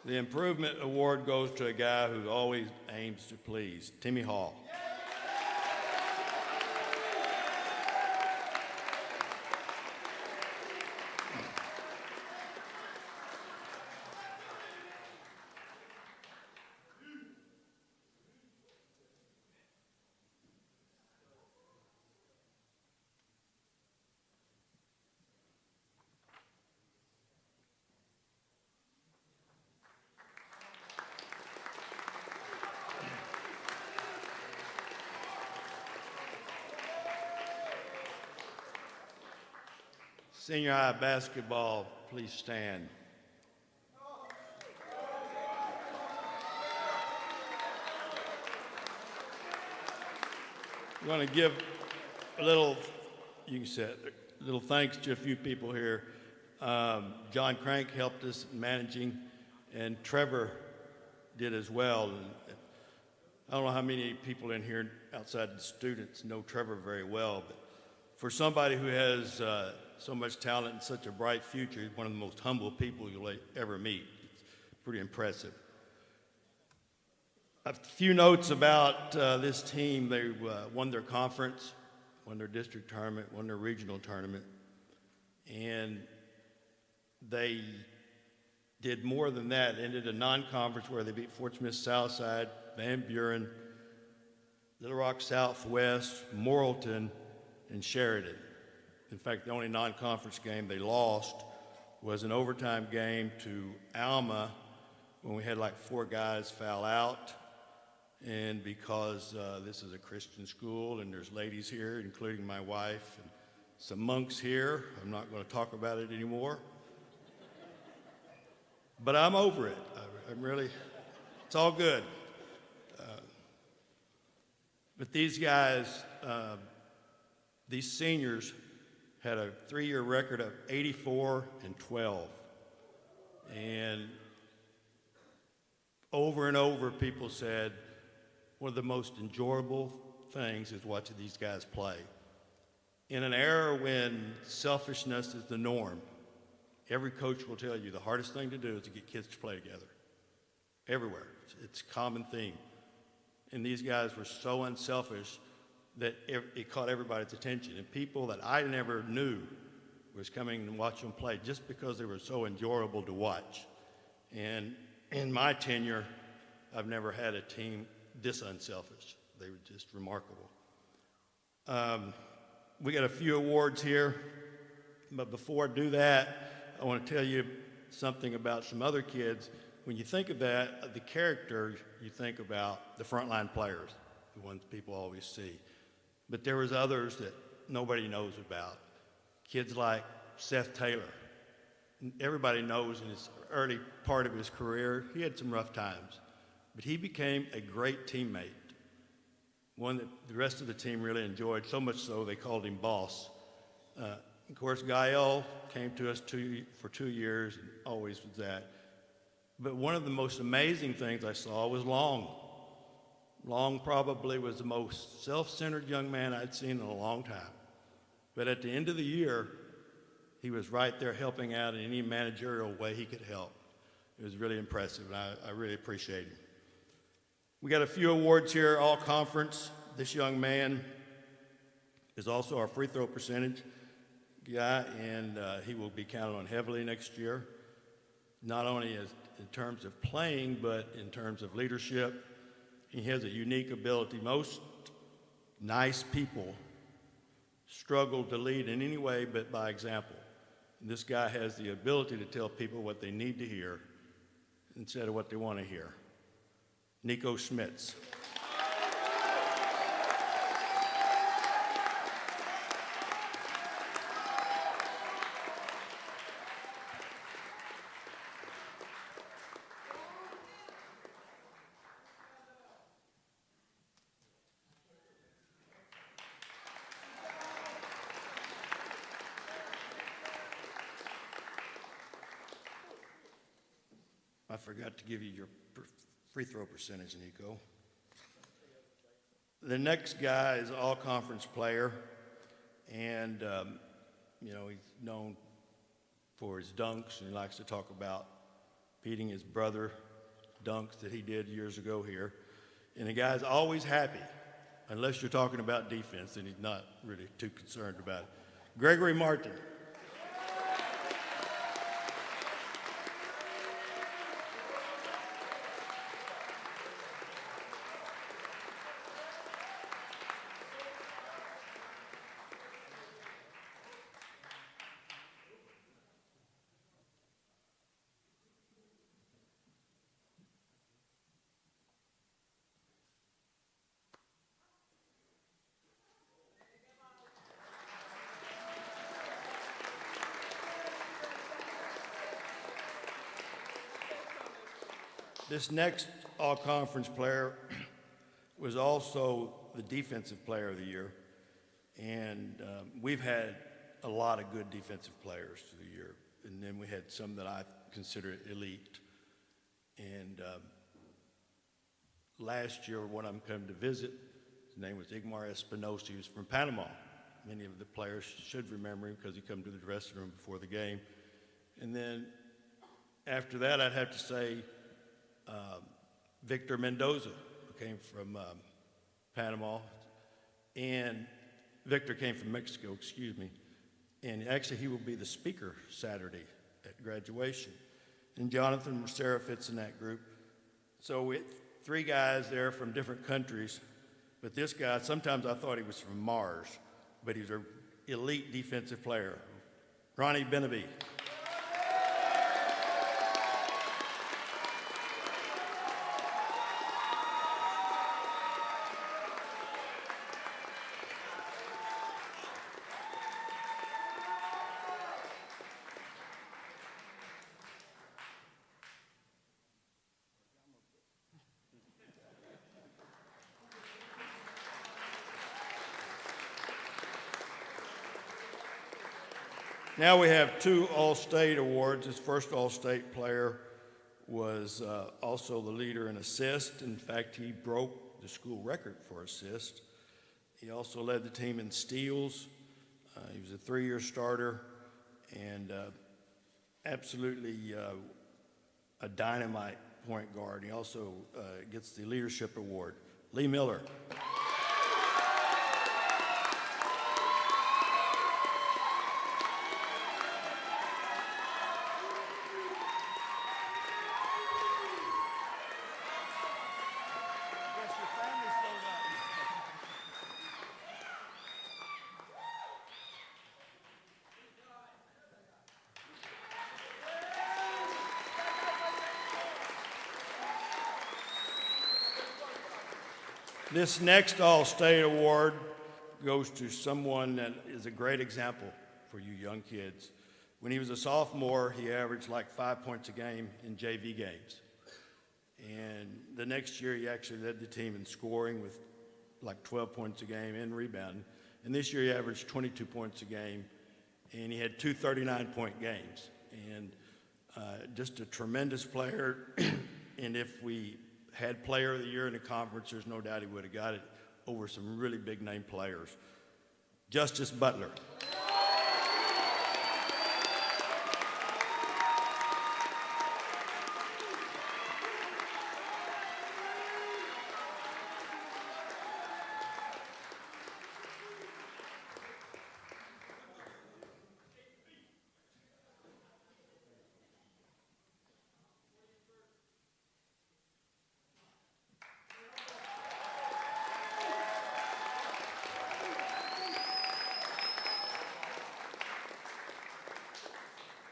Speaker 11: The Improvement Award goes to a guy who always aims to please, Timmy Hall. Senior high basketball, please stand. I'm going to give a little, you can say it, a little thanks to a few people here. John Crank helped us in managing, and Trevor did as well. And I don't know how many people in here outside the students know Trevor very well, but for somebody who has so much talent and such a bright future, he's one of the most humble people you'll ever meet. It's pretty impressive. A few notes about this team. They won their conference, won their district tournament, won their regional tournament, and they did more than that. They ended a non-conference where they beat Fort Smith Southside, Van Buren, Little Rock Southwest, Morrilton, and Sheridan. In fact, the only non-conference game they lost was an overtime game to Alma when we had like 4 guys foul out. And because this is a Christian school and there's ladies here, including my wife and some monks here, I'm not going to talk about it anymore. But I'm over it. I'm really, it's all good. But these guys, these seniors had a 3-year record of 84-12. And over and over, people said, one of the most enjoyable things is watching these guys play. In an era when selfishness is the norm, every coach will tell you the hardest thing to do is to get kids to play together. Everywhere. It's a common theme. And these guys were so unselfish that it caught everybody's attention. And people that I never knew was coming and watching them play just because they were so enjoyable to watch. And in my tenure, I've never had a team this unselfish. They were just remarkable. We got a few awards here, but before I do that, I want to tell you something about some other kids. When you think of that, the character, you think about the frontline players, the ones people always see. But there was others that nobody knows about. Kids like Seth Taylor. Everybody knows in his early part of his career, he had some rough times. But he became a great teammate, one that the rest of the team really enjoyed, so much so they called him Boss. Of course, Gael came to us for 2 years, and always was that. But one of the most amazing things I saw was Long. Long probably was the most self-centered young man I'd seen in a long time. But at the end of the year, he was right there helping out in any managerial way he could help. It was really impressive, and I really appreciate him. We got a few awards here, all conference. This young man is also our free throw percentage guy, and he will be counted on heavily next year, not only in terms of playing, but in terms of leadership. He has a unique ability. Most nice people struggle to lead in any way but by example. And this guy has the ability to tell people what they need to hear instead of what they want to hear. Nico Schmitz. I forgot to give you your free throw percentage, Nico. The next guy is an all-conference player, and he's known for his dunks, and he likes to talk about beating his brother dunks that he did years ago here. And the guy's always happy, unless you're talking about defense, and he's not really too concerned about it. Gregory Martin. This next all-conference player was also the defensive player of the year, and we've had a lot of good defensive players through the year, and then we had some that I consider elite. And last year, when I'm coming to visit, his name was Igmar Espinosa. He was from Panama. Many of the players should remember him because he came to the dressing room before the game. And then after that, I'd have to say Victor Mendoza, who came from Panama, and Victor came from Mexico, excuse me. And actually, he will be the speaker Saturday at graduation. And Jonathan Mercera fits in that group. So we had 3 guys there from different countries, but this guy, sometimes I thought he was from Mars, but he's an elite defensive player. Ronnie Benaby. Now we have 2 All-State awards. His first All-State player was also the leader in assists. In fact, he broke the school record for assists. He also led the team in steals. He was a 3-year starter and absolutely a dynamite point guard. He also gets the leadership award. Lee Miller. This next All-State award goes to someone that is a great example for you young kids. When he was a sophomore, he averaged like 5 points a game in JV games. And the next year, he actually led the team in scoring with like 12 points a game and rebounding. And this year, he averaged 22 points a game and he had two 39-point games. And just a tremendous player. And if we had Player of the Year in the conference, there's no doubt he would have got it over some really big-name players. Justice Butler.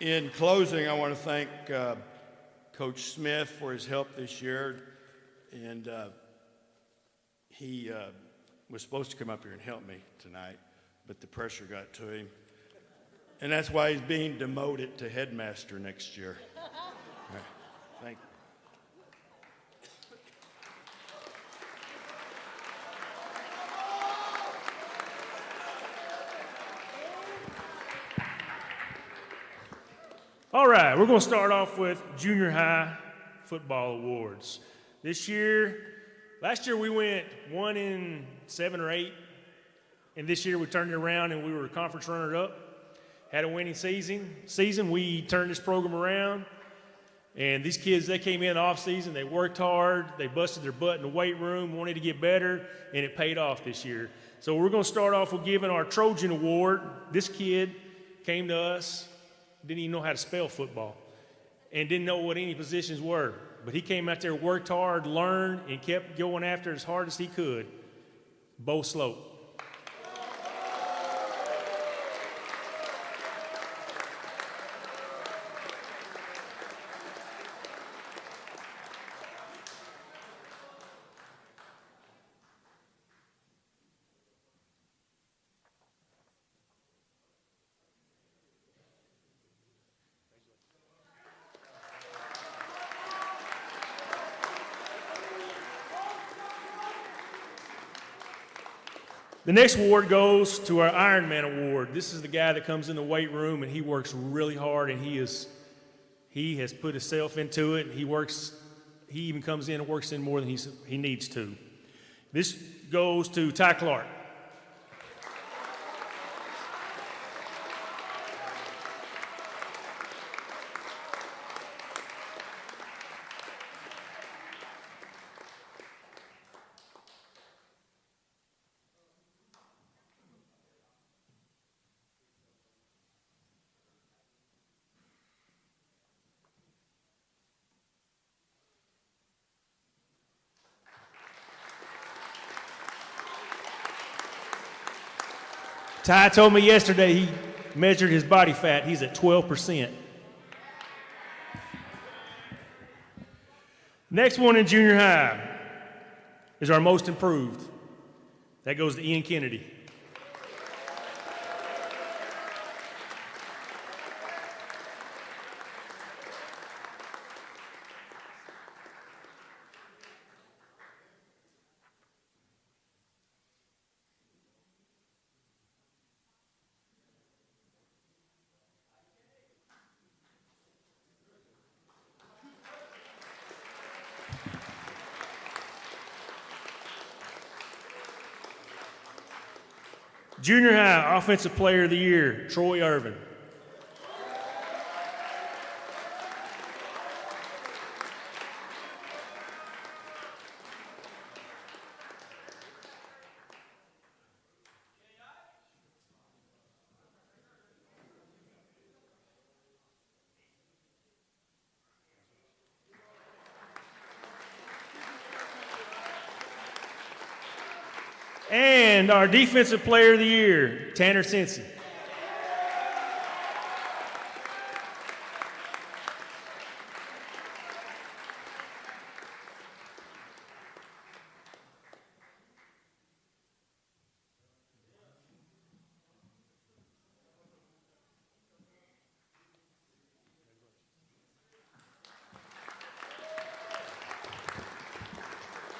Speaker 11: In closing, I want to thank Coach Smith for his help this year. And he was supposed to come up here and help me tonight, but the pressure got to him. And that's why he's being demoted to headmaster next year. Thank you.
Speaker 2: All right, we're going to start off with junior high football awards. Last year we went 1-7 or 8, and this year we turned it around and we were conference runner-up. Had a winning season. We turned this program around, and these kids, they came in off season, they worked hard, they busted their butt in the weight room, wanted to get better, and it paid off this year. So we're going to start off with giving our Trojan Award. This kid came to us, didn't even know how to spell football, and didn't know what any positions were. But he came out there, worked hard, learned, and kept going after as hard as he could. Bo Slope. The next award goes to our Ironman Award. This is the guy that comes in the weight room and he works really hard, and he has put himself into it. He even comes in and works in more than he needs to. This goes to Ty Clark. Ty told me yesterday he measured his body fat. He's at 12%. Next one in junior high is our most improved. That goes to Ian Kennedy. Junior high Offensive Player of the Year, Troy Irvin. And our Defensive Player of the Year, Tanner Sensi.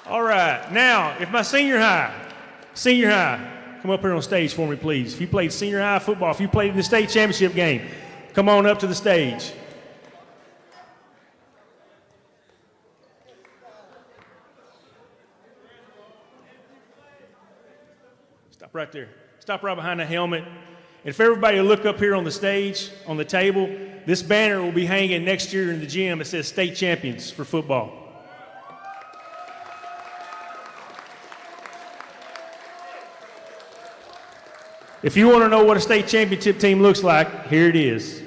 Speaker 2: All right, now, if my senior high, come up here on stage for me, please. If you played senior high football, if you played in the state championship game, come on up to the stage. Stop right there. Stop right behind the helmet. And if everybody will look up here on the stage, on the table, this banner will be hanging next year in the gym. It says state champions for football. If you want to know what a state championship team looks like, here it is.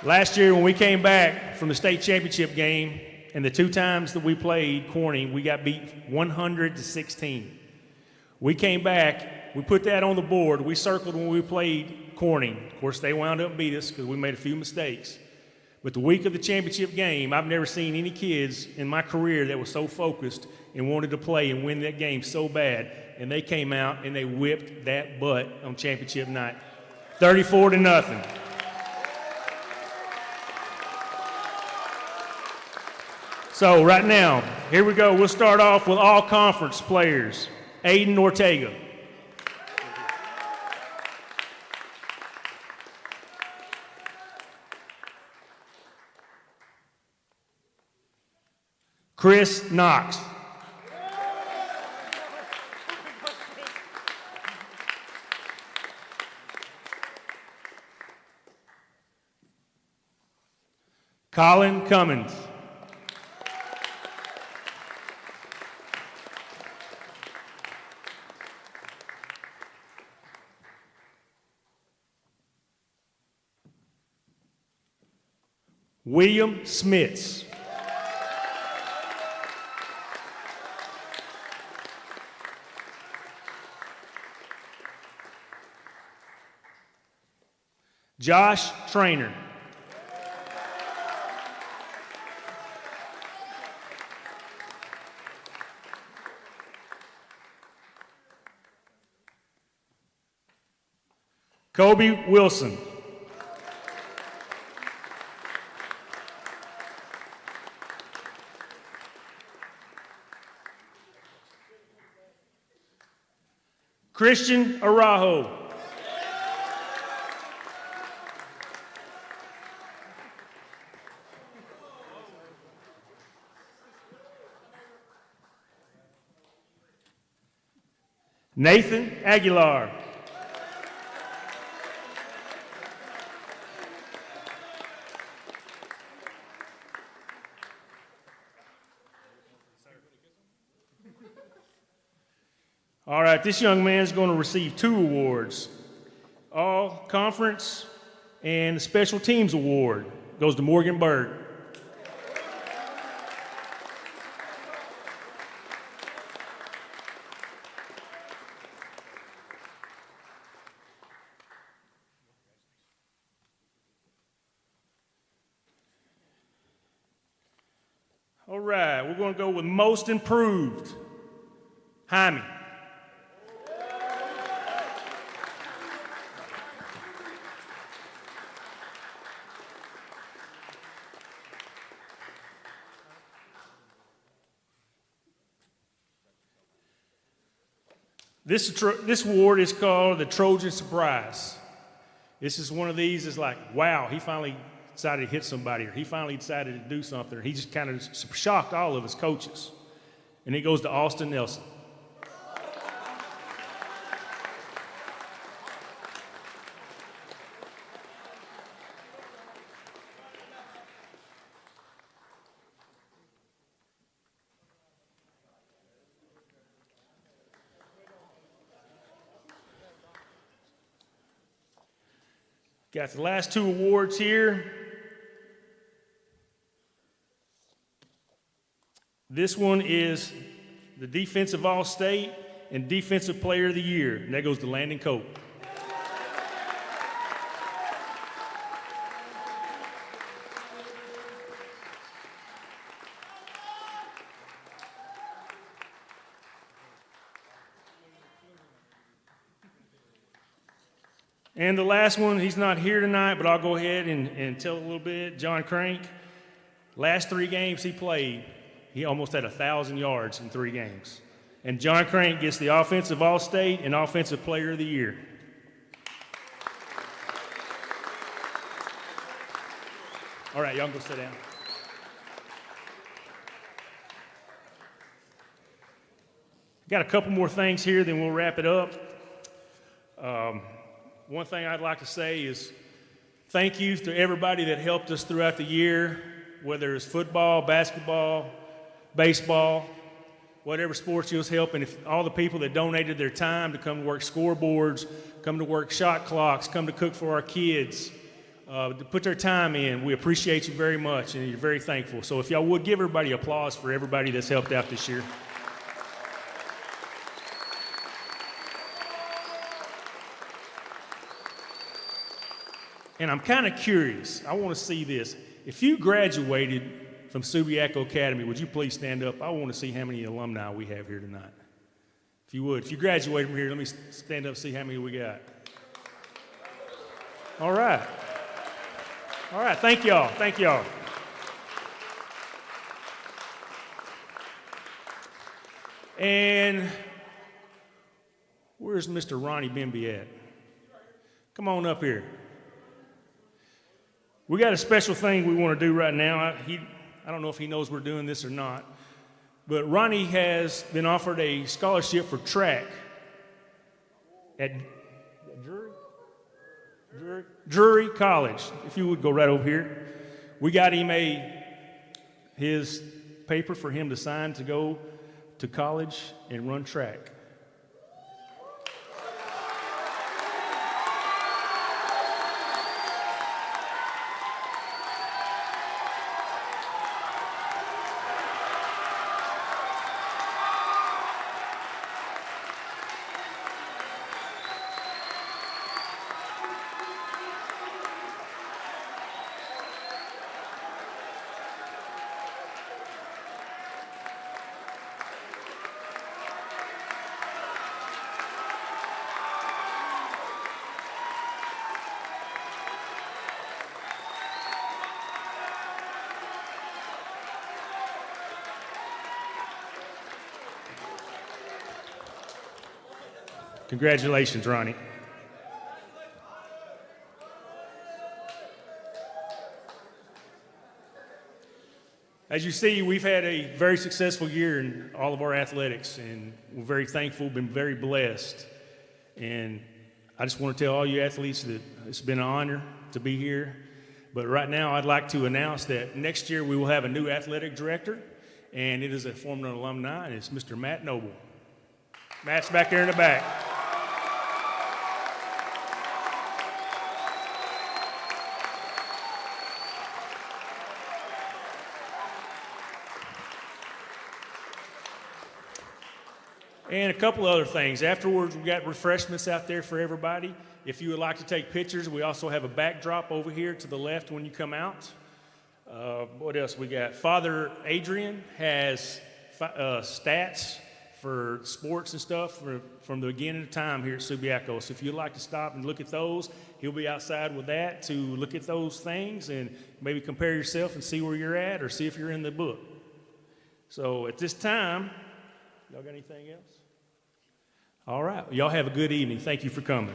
Speaker 2: Last year when we came back from the state championship game, and the 2 times that we played Corning, we got beat 100-16. We came back, we put that on the board, we circled when we played Corning. Of course, they wound up and beat us because we made a few mistakes. But the week of the championship game, I've never seen any kids in my career that was so focused and wanted to play and win that game so bad. And they came out and they whipped that butt on championship night. 34-0. So right now, here we go. We'll start off with all conference players. Aiden Ortega. Chris Knox. Colin Cummins. William Smits. Josh Trainer. Kobe Wilson. Christian Arajo. Nathan Aguilar. All right, this young man is going to receive 2 awards. All Conference and the Special Teams Award goes to Morgan Bird. All right, we're going to go with Most Improved. Jaime. This award is called the Trojan Surprise. This is one of these is like, wow, he finally decided to hit somebody, or he finally decided to do something, or he just kind of shocked all of his coaches. And it goes to Austin Nelson. Got the last 2 awards here. This one is the Defensive All-State and Defensive Player of the Year, and that goes to Landon Cope. And the last one, he's not here tonight, but I'll go ahead and tell a little bit. John Crank, last 3 games he played, He almost had 1,000 yards in 3 games. And John Crank gets the Offensive All-State and Offensive Player of the Year. All right, y'all can go sit down. Got a couple more things here, then we'll wrap it up. One thing I'd like to say is thank you to everybody that helped us throughout the year, whether it's football, basketball, baseball, whatever sports you was helping. If all the people that donated their time to come to work scoreboards, come to work shot clocks, come to cook for our kids, to put their time in, we appreciate you very much, and you're very thankful. So if y'all would give everybody applause for everybody that's helped out this year. And I'm kind of curious. I want to see this. If you graduated from Subiaco Academy, would you please stand up? I want to see how many alumni we have here tonight. If you would. If you graduated from here, let me stand up and see how many we got. All right. All right. Thank y'all. Thank y'all. And where's Mr. Ronnie Bimby at? Come on up here. We got a special thing we want to do right now. I don't know if he knows we're doing this or not, but Ronnie has been offered a scholarship for track at Drury College. If you would go right over here. We got him his paper for him to sign to go to college and run track. Congratulations, Ronnie. As you see, we've had a very successful year in all of our athletics, and we're very thankful, been very blessed. And I just want to tell all you athletes that it's been an honor to be here. But right now, I'd like to announce that next year we will have a new athletic director, and it is a former alumni, and it's Mr. Matt Noble. Matt's back there in the back. And a couple other things. Afterwards, we got refreshments out there for everybody. If you would like to take pictures, we also have a backdrop over here to the left when you come out. What else we got? Father Adrian has stats for sports and stuff from the beginning of time here at Subiaco. So if you'd like to stop and look at those, he'll be outside with that to look at those things and maybe compare yourself and see where you're at or see if you're in the book. So at this time, y'all got anything else? All right. Y'all have a good evening. Thank you for coming.